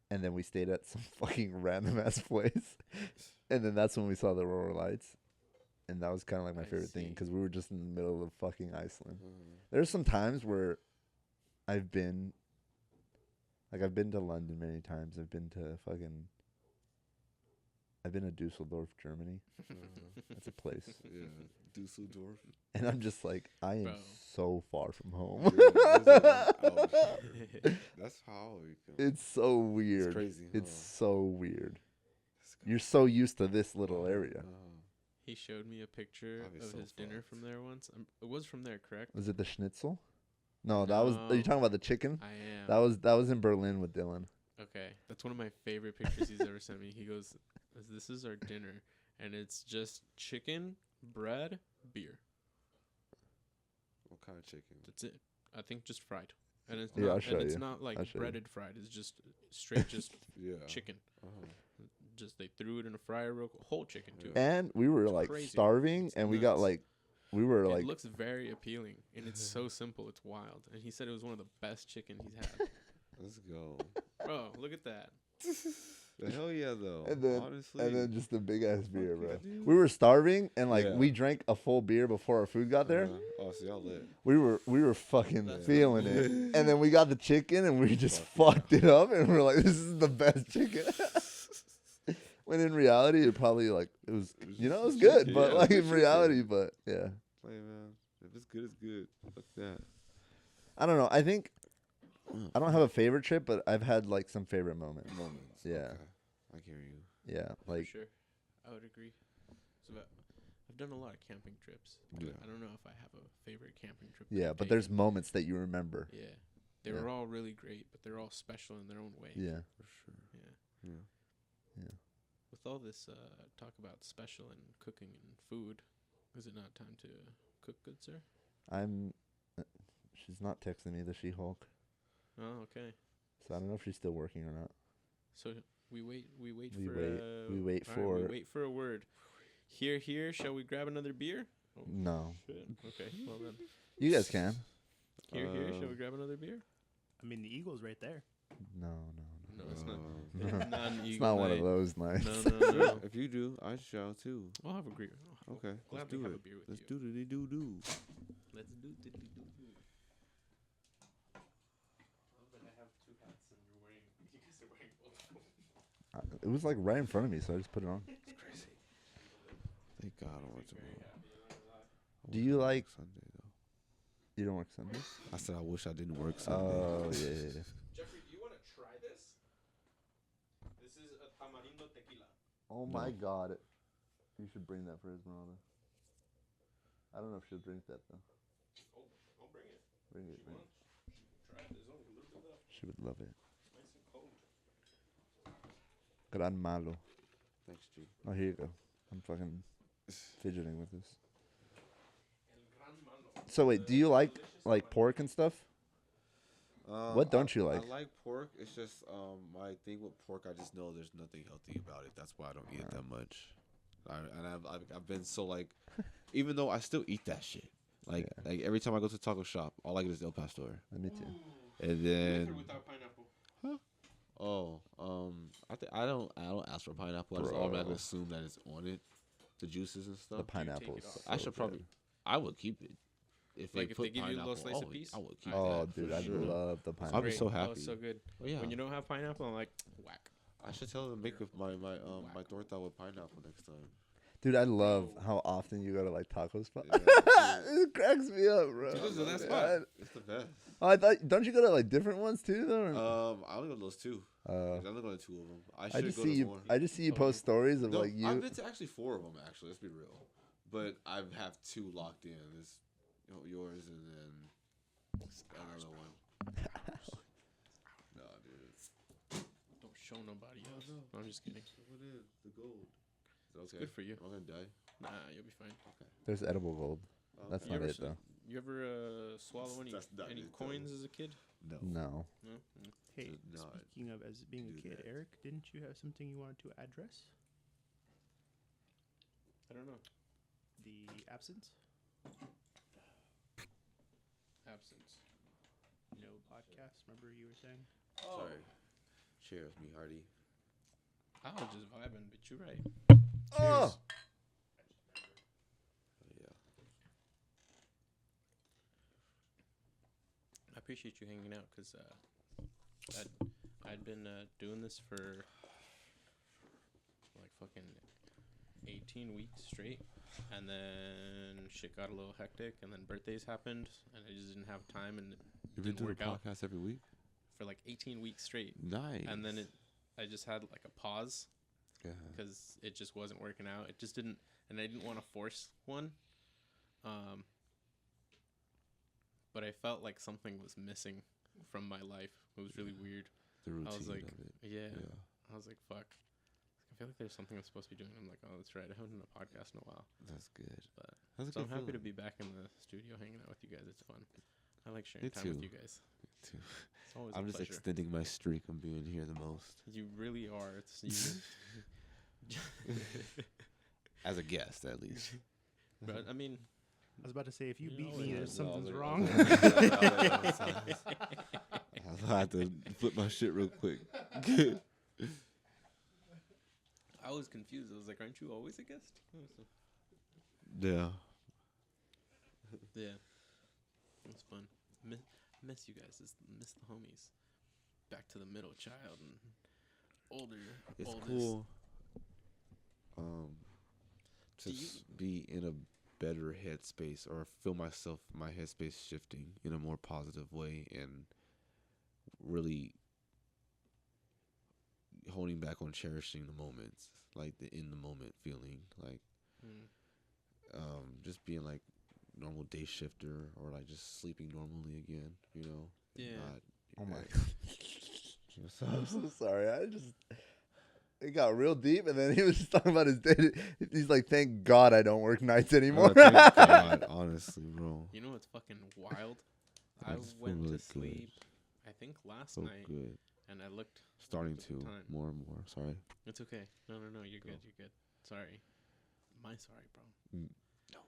And then we stayed at some fucking random ass place, and then that's when we saw the aurora lights. And that was kind of like my I favorite thing see. because we were just in the middle of fucking Iceland. Mhm. There's some times where I've been to London many times. I've been to Dusseldorf, Germany. That's a place. Yeah, Dusseldorf. And I'm just like, I am Bro. so far from home. That's how you go. It's so weird. It's crazy. It's huh? so weird. That's You're so used to this little area. He showed me a picture I'd be of so his dinner fucked. from there once. It was from there, correct? Was it the schnitzel? No, that was. Are you No. talking about the chicken? I am. That was in Berlin with Dylan. Okay, that's one of my favorite pictures he's ever sent me. He goes, "This is our dinner, and it's just chicken, bread, beer. What kind of chicken? That's it. I think just fried, and it's Yeah, I'll not. show And it's you. not like I'll show you. breaded fried. It's just straight, just Yeah. chicken. Uh-huh. Just they threw it in a fryer, whole chicken too. And we were It's like crazy. starving, It's and we got nuts. like, we were It like, looks very appealing, and it's so simple. It's wild. And he said it was one of the best chicken he's had. Let's go. Bro, look at that. The hell yeah, though. and then Honestly. just a big ass beer, Fuck bro. yeah, dude. We were starving, and like Yeah. we drank a full beer before our food got there. Oh, so y'all lit. We were fucking That's feeling it, and then we got the chicken, and we just fucked it up, and we're like, this is the best chicken. When in reality, it probably like it was, it was good, chicken, but yeah, like it in was reality, but yeah, Hey, man. If it's good, it's good. Fuck that. I don't know. I think I don't have a favorite trip, but I've had like some favorite moments. Moments. Yeah. Okay. I hear you. Yeah, For like sure, I would agree. So I've done a lot of camping trips. But Yeah. I don't know if I have a favorite camping trip. yeah, I've but there's taken. moments that you remember. Yeah, they Yeah. were all really great, but they're all special in their own way. Yeah, For sure. Yeah. Yeah. With all this talk about special and cooking and food, is it not time to cook good, sir? I'm. She's not texting me the She-Hulk, Oh, okay. so I don't know if she's still working or not. So we wait. We wait We for. wait- we wait all right, we for- wait for a word. Here. Shall we grab another beer? Oh, No, shit. Okay. Well then. you guys can. Here. Shall we grab another beer? I mean, the Eagle's right there. No. No, it's not. No. It's not an It's eagle not one of night. those nights. No. If you do, I shall too. I'll have a beer. Okay. Let's Gladly do have it. a beer with Let's you. do the do. Let's do it. I have two hats and you're wearing. You guys are wearing both. It was like right in front of me, so I just put it on. It's crazy. Thank God I went to work. Do you like- Sunday though? You don't work Sundays? I said I wish I didn't work Sunday. Oh, yeah. Jeffrey, do you want to try this? This is a tamarindo tequila. Oh, my God. You should bring that for Esmeralda. I don't know if she'll drink that, though. Oh, I'll bring it. Bring it. Bring it. Try it. There's only a little bit left. She would love it. Nice and cold. Gran malo. Thanks, G. Oh, here you go. I'm fucking fidgeting with this. So wait, do you like pork and stuff? What don't you like? I like pork. It's just my thing with pork. I just know there's nothing healthy about it. That's why I don't eat it that much. I've been so like, even though I still eat that shit. Like every time I go to a taco shop, all I get is El Pastor. Me too. And then With or without pineapple? I don't ask for pineapple. I just automatically assume that it's on it, the juices and stuff. The pineapple. I should probably. I would keep it. If Like they if put they give you a little pineapple, slice of piece? I would keep Oh, that. dude, for I sure. love the I'll pineapple. be so Oh, happy. it's so good. Oh, yeah. When you don't have pineapple, I'm like, whack. I should tell them to make my torta with pineapple next time. Dude, I love how often you go to like taco spots. Yeah, It cracks me up, bro. Dude, this is the best Yeah. spot. it's the best. Oh, I thought. Don't you go to like different ones too, though? I only go to those two. I only go to two of them. I I should just go see to you. more. I just see you Oh, post stories of No, like you. I've been to actually 4 of them. Actually, let's be real. But I have 2 locked in. It's yours and then another one. No, dude. Don't show nobody else. No, I'm just kidding. What is the gold? Is that It's okay? good for you. I'm gonna die. Nah, you'll be fine. There's edible gold. That's You not ever it though. You ever swallow any That's not it, though. coins as a kid? No. No. No. Mm. Hey, Did not speaking of as being a do kid, that. Eric, didn't you have something you wanted to address? I don't know. The absence? Absence. No podcast. Remember you were saying? Sorry. Share with me, Hardy. I was just vibing, but you're right. Oh. Yeah. I appreciate you hanging out because I'd been doing this for like fucking 18 weeks straight, and then shit got a little hectic, and then birthdays happened, and I just didn't have time, and it You've been didn't doing work a out podcast every week? for like 18 weeks straight, Nice. and then I just had like a pause Yeah. because it just wasn't working out. It just didn't, and I didn't want to force one. But I felt like something was missing from my life. It was really weird. The routine I was like, of it. yeah. Yeah. I was like, fuck. I feel like there's something I'm supposed to be doing. I'm like, oh, that's right. I haven't done a podcast in a while. That's good. But That's a so good I'm happy to feeling. be back in the studio hanging out with you guys. It's fun. I like sharing Me time too. with you guys. Too. It's always I'm a just pleasure. extending my streak of being here the most. You really are. It's you. As a guest, at least. But I mean, I was about to say, if you You beat know me, it there's is. something's No, wrong. I had to flip my shit real quick. I was confused. I was like, aren't you always a guest? Yeah. Yeah. It's fun. Miss you guys. Miss the homies. Back to the middle child and older. It's oldest. cool. To Do you- be in a better headspace or feel my headspace shifting in a more positive way and really holding back on cherishing the moments, like the in the moment feeling, like Mm. just being like normal day shifter or like just sleeping normally again, you know. Yeah. Not, Oh my. What's I'm up? so sorry. It got real deep, and then he was just talking about his day. He's like, "Thank God I don't work nights anymore." Thank God, honestly, bro. You know what's fucking wild? I I just feel went really to sleep, I think last So night, good. and I looked. Starting at the to time. more and more. Sorry. It's okay. No, you're Go. good. You're good. Sorry. My sorry, bro. No.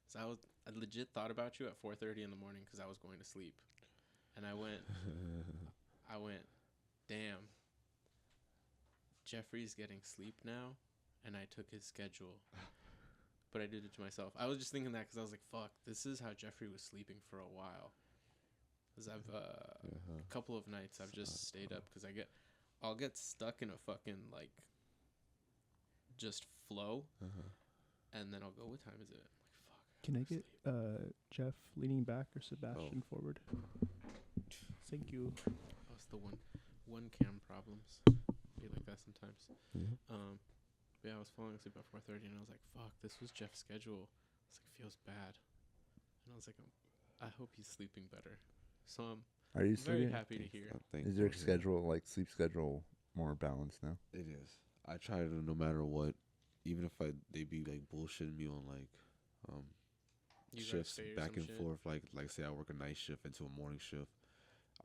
So I legit thought about you at 4:30 in the morning because I was going to sleep, and I went, damn. Jeffrey's getting sleep now, and I took his schedule, but I did it to myself. I was just thinking that because I was like, fuck, this is how Jeffrey was sleeping for a while. Because I've a couple of nights I've just stayed up because I'll get stuck in a fucking like just flow, and then I'll go, what time is it? I'm like, fuck, Can I get Jeff leaning back or Sebastian forward? Thank you. That's the one cam problems. Be like that sometimes. Yeah, I was falling asleep at 4:30, and I was like, "Fuck, this was Jeff's schedule." It's like, feels bad, and I was like, "I hope he's sleeping better." So I'm Are you very sleeping? happy to hear. Is your schedule, like sleep schedule, more balanced now? It is. I try to, no matter what, even if they be like bullshitting me on like You guys shifts stay or back some and shit? forth, like say I work a night shift into a morning shift,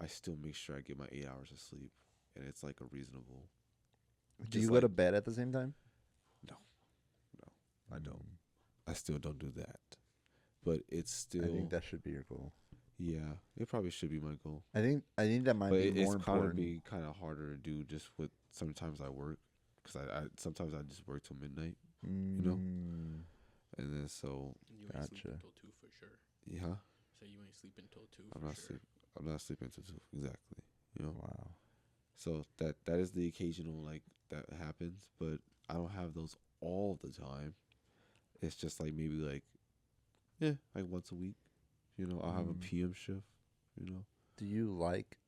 I still make sure I get my 8 hours of sleep, and it's like a reasonable. Do you go to bed at the same time? No, I don't. I still don't do that, but it's still. I think that should be your goal. Yeah, it probably should be my goal. I think that might But be it's more important. kind of harder to do just with sometimes I work because I sometimes I just work till midnight, you know, and then so You ain't sleep until 2 for sure. yeah. So you ain't sleep until 2 I'm for not sure. I'm not sleeping until 2 exactly. You know. Wow. So that is the occasional like that happens, but I don't have those all the time. It's just like maybe like like once a week. You know, I'll have a PM shift. You know. Do you like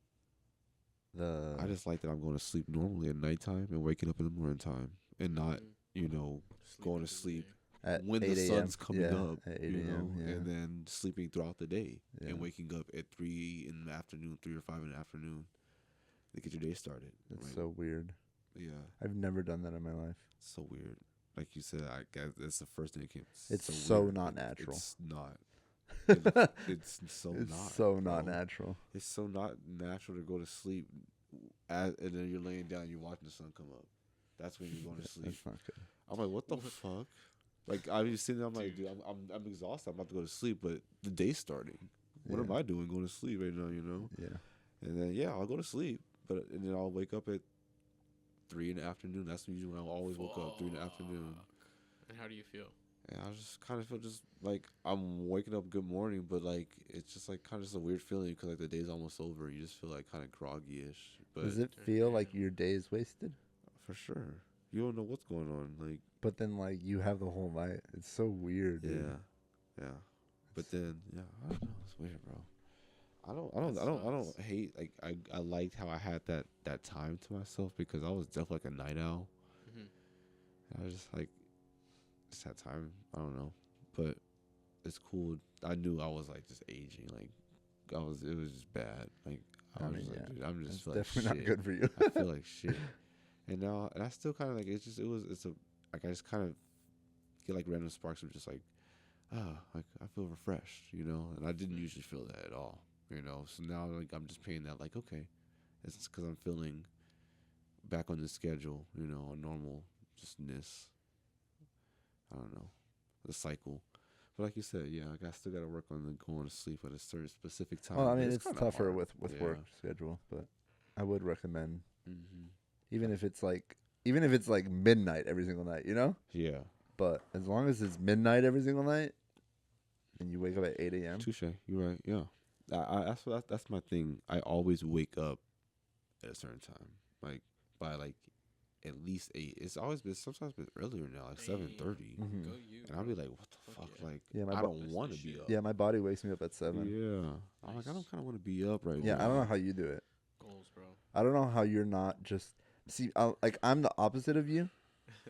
the? I just like that I'm going to sleep normally at nighttime and waking up in the morning time and not, you know, going to sleep at when 8 the sun's coming yeah, up, at 8 you know, a.m., and then sleeping throughout the day and Yeah. waking up at 3 in the afternoon, 3 or 5 in the afternoon to get your day started. It's Like, so weird. yeah, I've never done that in my life. it's so weird. Like you said, I guess that's the first thing that came. It's so weird. not natural. It's not. It's so It's not. so not bro. natural. It's so not natural to go to sleep, and then you're laying down, you're watching the sun come up. That's when you're going to sleep. That's not good. I'm like, what the fuck? Like I was sitting there, I'm like, dude, I'm exhausted. I'm about to go to sleep, but the day's starting. What am I doing going to sleep right now? You know? Yeah. And then I'll go to sleep, and then I'll wake up at 3 in the afternoon. That's usually when I always woke up 3 in the afternoon. And how do you feel? And I just kind of feel just like I'm waking up good morning, but like it's just like kind of just a weird feeling because like the day's almost over. You just feel like kind of groggy-ish. But Does it feel like your day is wasted? for sure, you don't know what's going on. Like, But then, like, you have the whole night. It's so weird. Dude. yeah. But then, I don't know. It's weird, bro. I don't hate. Like, I liked how I had that time to myself because I was definitely like a night owl. Mm-hmm. I was just like, just had time. I don't know, but it's cool. I knew I was like just aging. Like, it was just bad. Like, I was just like, dude, I'm just feel like definitely shit. not good for you. I feel like shit. And now, and I still kind of like it's like I just kind of get like random sparks of just like, like I feel refreshed, you know, and I didn't usually feel that at all, you know. So now like I'm just paying that like, okay, it's because I'm feeling back on the schedule, you know, a normal justness. I don't know, the cycle. But like you said, I still got to work on the going to sleep at a certain specific time. Well, I mean, it's kinda tougher hard. with work schedule, but I would recommend Mm-hmm. even if it's like midnight every single night, you know. Yeah. But as long as it's midnight every single night, and you wake up at 8 a.m. Touche. You're right. Yeah. That's my thing. I always wake up at a certain time, like by like at least 8. It's always been sometimes been earlier now, like 7:30, Go you. and I'll be like, what the fuck? yeah. Like, Yeah, my I bo- don't want to be up. Yeah, my body wakes me up at 7. Yeah. I'm like, I don't kind of want to be up right Yeah, now. I don't know how you do it. Goals, bro. I don't know how you're not just see. I'm the opposite of you.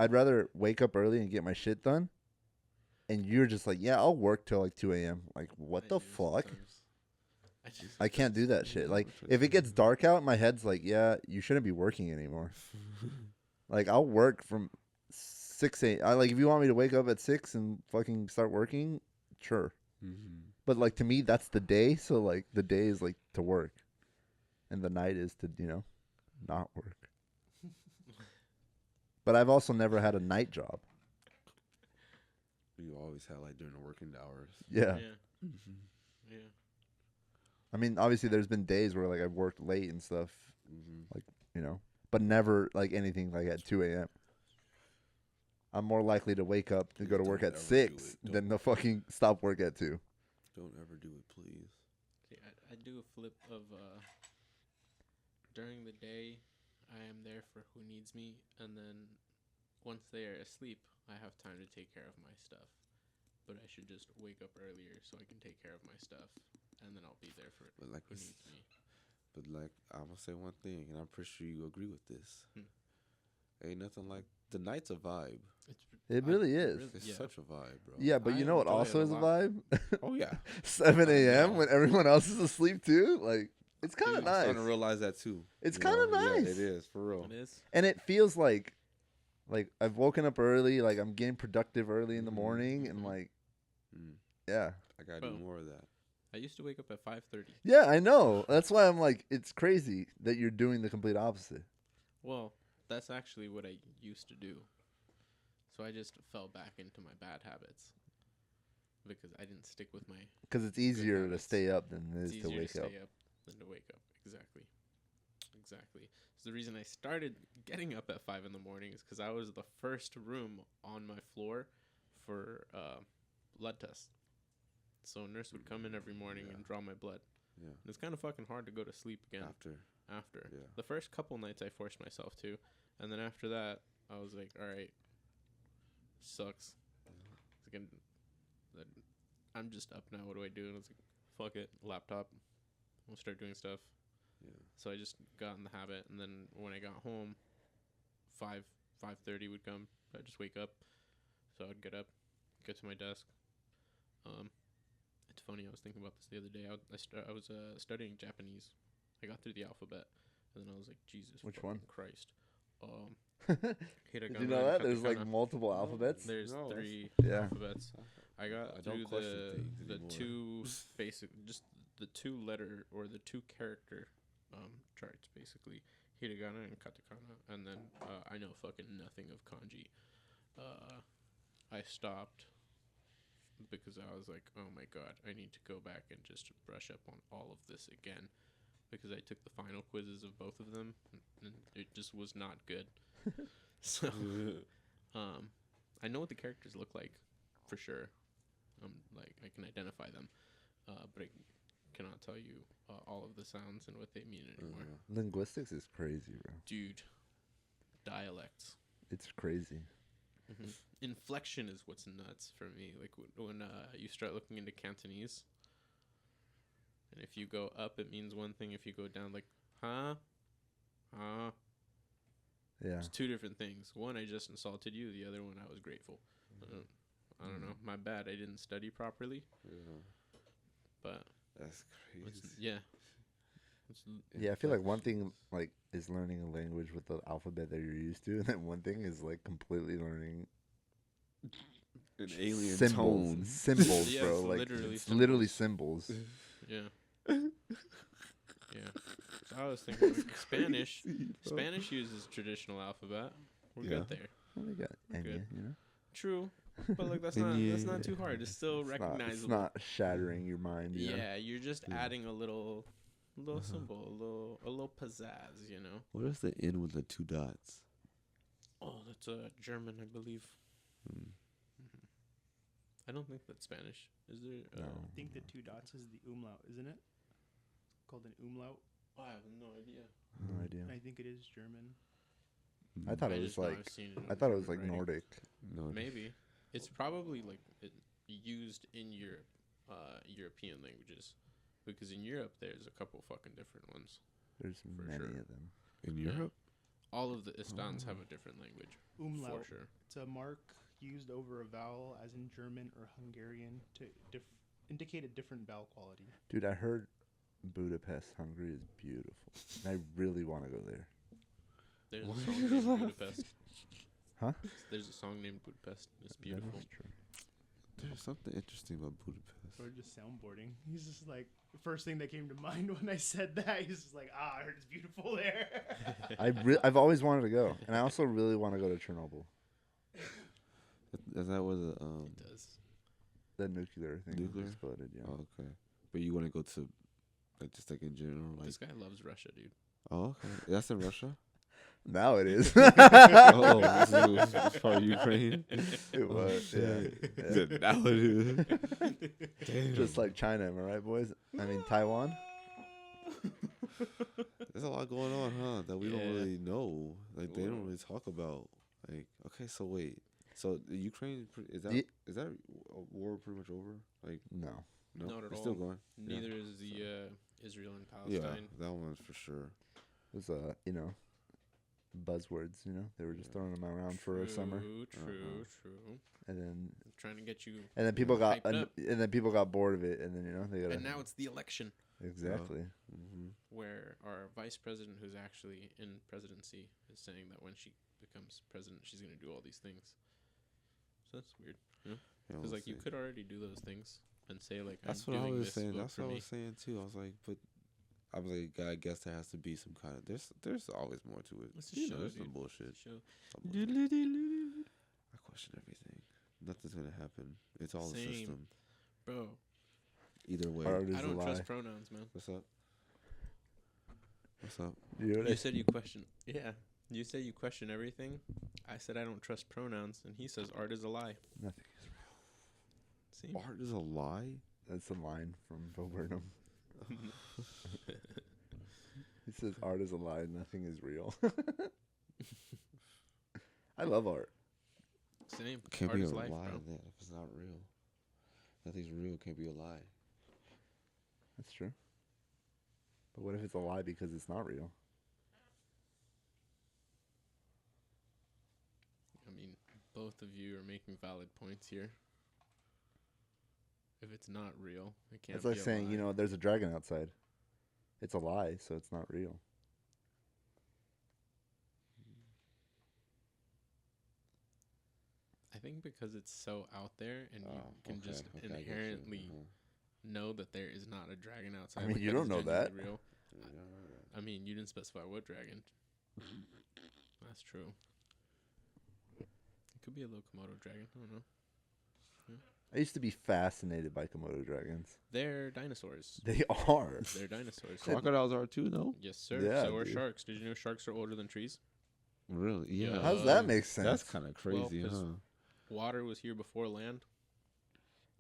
I'd rather wake up early and get my shit done, and you're just like, yeah, I'll work till like 2 a.m. Like, what the fuck? I can't do that shit. Like, if it gets dark out, my head's like, yeah, you shouldn't be working anymore. Like, I'll work from 6 a.m. Like, if you want me to wake up at 6 and fucking start working, sure. Mm-hmm. But like to me, that's the day. So like the day is like to work, and the night is to not work. But I've also never had a night job. You always had like during the working hours. Yeah. Yeah. Mm-hmm. Yeah. I mean, obviously, there's been days where like I've worked late and stuff, Mm-hmm. but never like anything like at 2 a.m. I'm more likely to wake up to go to work Don't at ever 6 do it. than to fucking stop work at 2. Don't ever do it, please. See, I do a flip of during the day, I am there for who needs me, and then once they are asleep, I have time to take care of my stuff. but I should just wake up earlier so I can take care of my stuff, and then I'll be there for But like who this, needs me. but like I'm gonna say one thing, and I'm pretty sure you agree with this. Ain't nothing like the night's a vibe. It really is. It's yeah. such a vibe, bro. Yeah, but I you know what enjoy also it a is a lot. vibe? Oh yeah. 7 a.m. Yeah. when everyone else is asleep too. Like it's kind of I'm starting nice, to realize that too. It's you kinda know? nice. Yeah, it is for real. It is. and it feels like I've woken up early. Like I'm getting productive early in the Mhm, morning, and mhm. like Mm, yeah, I gotta Bro. do more of that. I used to wake up at 5:30. yeah. I know. That's why I'm like, it's crazy that you're doing the complete opposite. Well, that's actually what I used to do. So I just fell back into my bad habits because I didn't stick with my. Because it's easier to habits. stay up than it It's is to easier wake to up. stay up than to wake up. Exactly. So the reason I started getting up at 5 in the morning is because I was the first room on my floor for blood tests. So a nurse would come in every morning Yeah. and draw my blood. Yeah. And it's kind of fucking hard to go to sleep again after. Yeah. The first couple nights I forced myself to, and then after that I was like, all right, sucks. Again, I'm just up now. What do I do? And I was like, fuck it, laptop. We'll start doing stuff. Yeah. So I just got in the habit, and then when I got home, 5:30 would come. I'd just wake up. So I'd get up, get to my desk. It's funny. I was thinking about this the other day. I was studying Japanese. I got through the alphabet, and then I was like, Jesus, Which fucking one? Christ. Did Hiragana you know and that there's like katakana. multiple alphabets? There's No, 3 Yeah. alphabets. I got I through don't question things the anymore. 2 basic, just the 2 letter or the 2 character charts, basically hiragana and katakana, and then I know fucking nothing of kanji. I stopped because I was like, oh my god, I need to go back and just brush up on all of this again, because I took the final quizzes of both of them and it just was not good. So I know what the characters look like for sure. Like I can identify them, but I cannot tell you all of the sounds and what they mean anymore. Linguistics is crazy, bro. Dude, dialects. It's crazy. Inflection is what's nuts for me. Like when you start looking into Cantonese, and if you go up, it means one thing. If you go down, like huh, Yeah. it's 2 different things. One, I just insulted you. The other one, I was grateful. I don't know. My bad. I didn't study properly. Yeah. But That's crazy. yeah. Yeah, I feel like one thing like is learning a language with the alphabet that you're used to, and then one thing is like completely learning An alien symbols, tone. symbols, Yeah, bro. it's Like literally it's literally symbols. Yeah. Yeah. So I was thinking like, Spanish uses traditional alphabet. We're Yeah. good there. Well, they got We're Enya, good. you know. True. But like that's not too hard. It's still It's recognizable. not shattering your mind. You know? Yeah, you're just Yeah. adding a little symbol, a little pizzazz, you know. What is the N with the 2 dots? Oh, that's German, I believe. Hmm. I don't think that's Spanish. Is there? No. I think the 2 dots is the umlaut, isn't it? Called an umlaut. I have no idea. No idea. I think it is German. I thought I it was just know I've like seen it I in thought it was German like writing. Nordic. No. Maybe it's probably like used in Europe, European languages, because in Europe there's a couple fucking different ones. There's For many sure. of them. In Yeah. Europe? All of the Istans have a different language, Umlaut. for sure. It's a mark used over a vowel, as in German or Hungarian, to indicate a different vowel quality. Dude, I heard Budapest, Hungary is beautiful. And I really want to go there. There's a song named Budapest. Huh? There's a song named Budapest. It's That beautiful. is true. There's something interesting about Budapest. Or just soundboarding. He's just like, the first thing that came to mind when I said that, he's just like, I heard it's beautiful there. I've always wanted to go, and I also really want to go to Chernobyl, Is that where the It does. the nuclear thing Nuclear? exploded. Yeah. Oh, okay. But you want to go to, like, just like in general, like. This guy loves Russia, dude. Oh, okay. That's in Russia. Now it is. Oh, this is part of Ukraine. It was. shit. Yeah. Now it is. Damn. Just like China, am I right, boys? I mean Taiwan. There's a lot going on, huh? That we don't Yeah. really know. Like they don't Whoa. really talk about. Like, okay, so wait, So the Ukraine is that Ye- war pretty much over? Like No. no, Not at it's still all. going. Neither is the Israel and Yeah, Palestine. that one's for sure. It was buzzwords. They were just throwing them around for a summer, True. and then Trying to get you. people got Hyped up. and then people got bored of it, and then they got And now it's the election exactly. Mm-hmm. where our vice president, who's actually in presidency, is saying that when she becomes president, she's going to do all these things. So that's weird. Yeah, Because we'll you see. could already do those things and say like, That's I'm what I doing was this. saying. Vote That's for what I me. was saying too. I was like, I guess there has to be some kind of. There's always more to it. It's a show, There's dude. some bullshit. It's a show. Some bullshit. I question everything. Nothing's gonna happen. It's all Same. a system. Bro, Either way. Art is I a don't lie. trust pronouns, man. What's up? What's up? You said you question. Yeah. You say you question everything. I said I don't trust pronouns, and he says art is a lie. Nothing is real. See? Art is a lie. That's a line from Bo Burnham. He says art is a lie, nothing is real. I love art. Same. Can't art be a is life, lie bro. in that if it's not real. Nothing's real. Can't be a lie. That's true. But what if it's a lie because it's not real? I mean, both of you are making valid points here. If it's not real, it can't It's be like a saying, lie. there's a dragon outside. It's a lie, so it's not real. I think because it's so out there and you can just I get you. inherently know that there is not a dragon outside. mean, you because don't it's know that. genuinely Real. I mean, you didn't specify what dragon. That's true. It could be a little Komodo dragon. I don't know. I used to be fascinated by Komodo dragons. They're dinosaurs. They are. They're dinosaurs. Crocodiles are too, though. Yes, sir. Yeah, So are dude. sharks. Did you know sharks are older than trees? Really? Yeah. How does that make sense? That's kind of crazy, 'cause huh? Water was here before land.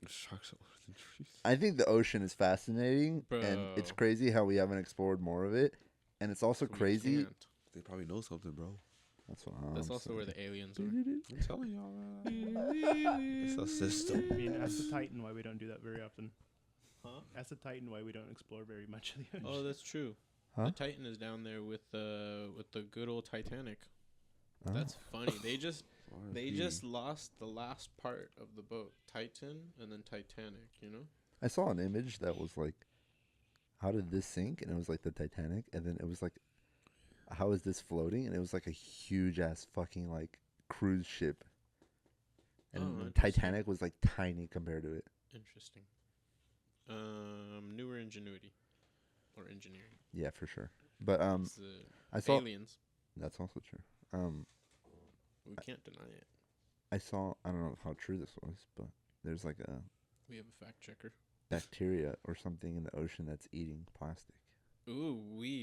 Sharks are older than trees. I think the ocean is fascinating, and it's Bro. crazy how we haven't explored more of it. And it's also We crazy. can't. They probably know something, bro. That's what That's I'm also saying. where the aliens are. I'm telling y'all. It's a system. I mean, ask the Titan why we don't do that very often. Huh? Ask the Titan why we don't explore very much of the ocean. Oh, that's true. Huh? The Titan is down there with the good old Titanic. Oh. That's funny. They just RIP. lost the last part of the boat, Titan and then Titanic. You know? I saw an image that was like, how did this sink? And it was like the Titanic. And then it was like, how is this floating? And it was like a huge ass fucking like cruise ship. And Oh, the interesting. Titanic was like tiny compared to it. Interesting. Newer ingenuity or engineering. Yeah, for sure. But It's, I saw aliens. that's also true. We can't deny it. I don't know how true this was, but there's like a We have a fact checker. bacteria or something in the ocean that's eating plastic. Ooh,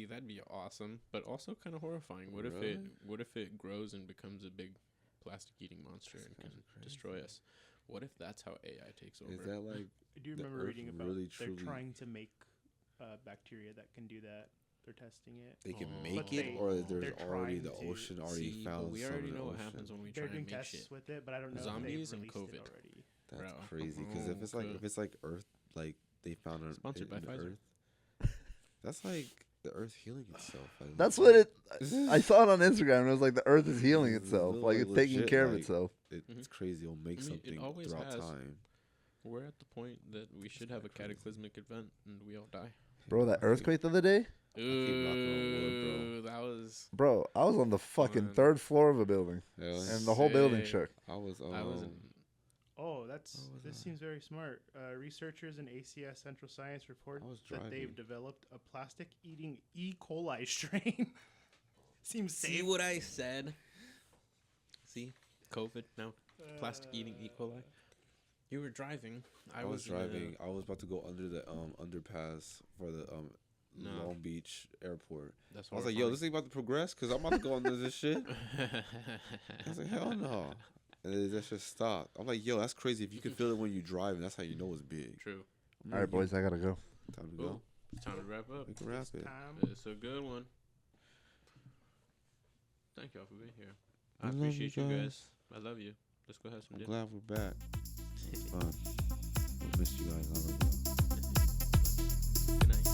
that'd be awesome, but also kind of horrifying. What Really? if it grows and becomes a big plastic eating monster and can destroy us? What if that's how AI takes over? Is that like I do the remember Earth reading about really they're truly- trying to make bacteria that can do that. They're testing it. they can Oh. make But it, they- or they're there's already trying the to ocean already See, found? but we some already in the know what ocean? happens when we They're try doing and make tests shit. with it, but I don't know Zombies if and they've released COVID. it already. That's Bro. crazy. Because Oh, if it's like Earth, like they found an Sponsored by in the Pfizer. Earth, that's like the Earth healing itself. Like, That's what it. I saw it on Instagram and it was like the Earth is healing It's itself, little, like like, it's taking legit, care of like- itself. It's crazy. It'll make I mean, it something always throughout has. time. We're at the point that we should have a kinda crazy. cataclysmic event and we all die. Bro, that earthquake the other day, keep knocking on wood, bro. Ooh, that was. bro, I was on the fucking Man. third floor of a building, Yeah, and the whole building Sick. shook. I was I was. Oh, was this I? seems very smart. Researchers in ACS Central Science report I was that they've driving. developed a plastic-eating E. coli strain. Seems See safe. what I said? See, COVID now. Plastic eating E. coli. You were driving. I was driving. I was about to go under the underpass for the No. Long Beach airport. That's I was like, yo, this thing about to progress because I'm about to go under this shit. horrifying. I was like, hell no. And then that just stopped. I'm like, yo, that's crazy. If you can feel it when you drive, and that's how you know it's big. True. I'm All like, right, boys, I gotta go. yo, time to go. Cool. It's time to wrap up. We can wrap it. Time. It's a good one. Thank y'all for being here. I I love appreciate you you guys. guys. I love you. Let's go have some I'm dinner. glad we're back. It was fun. I missed you guys. I love y'all. Good night.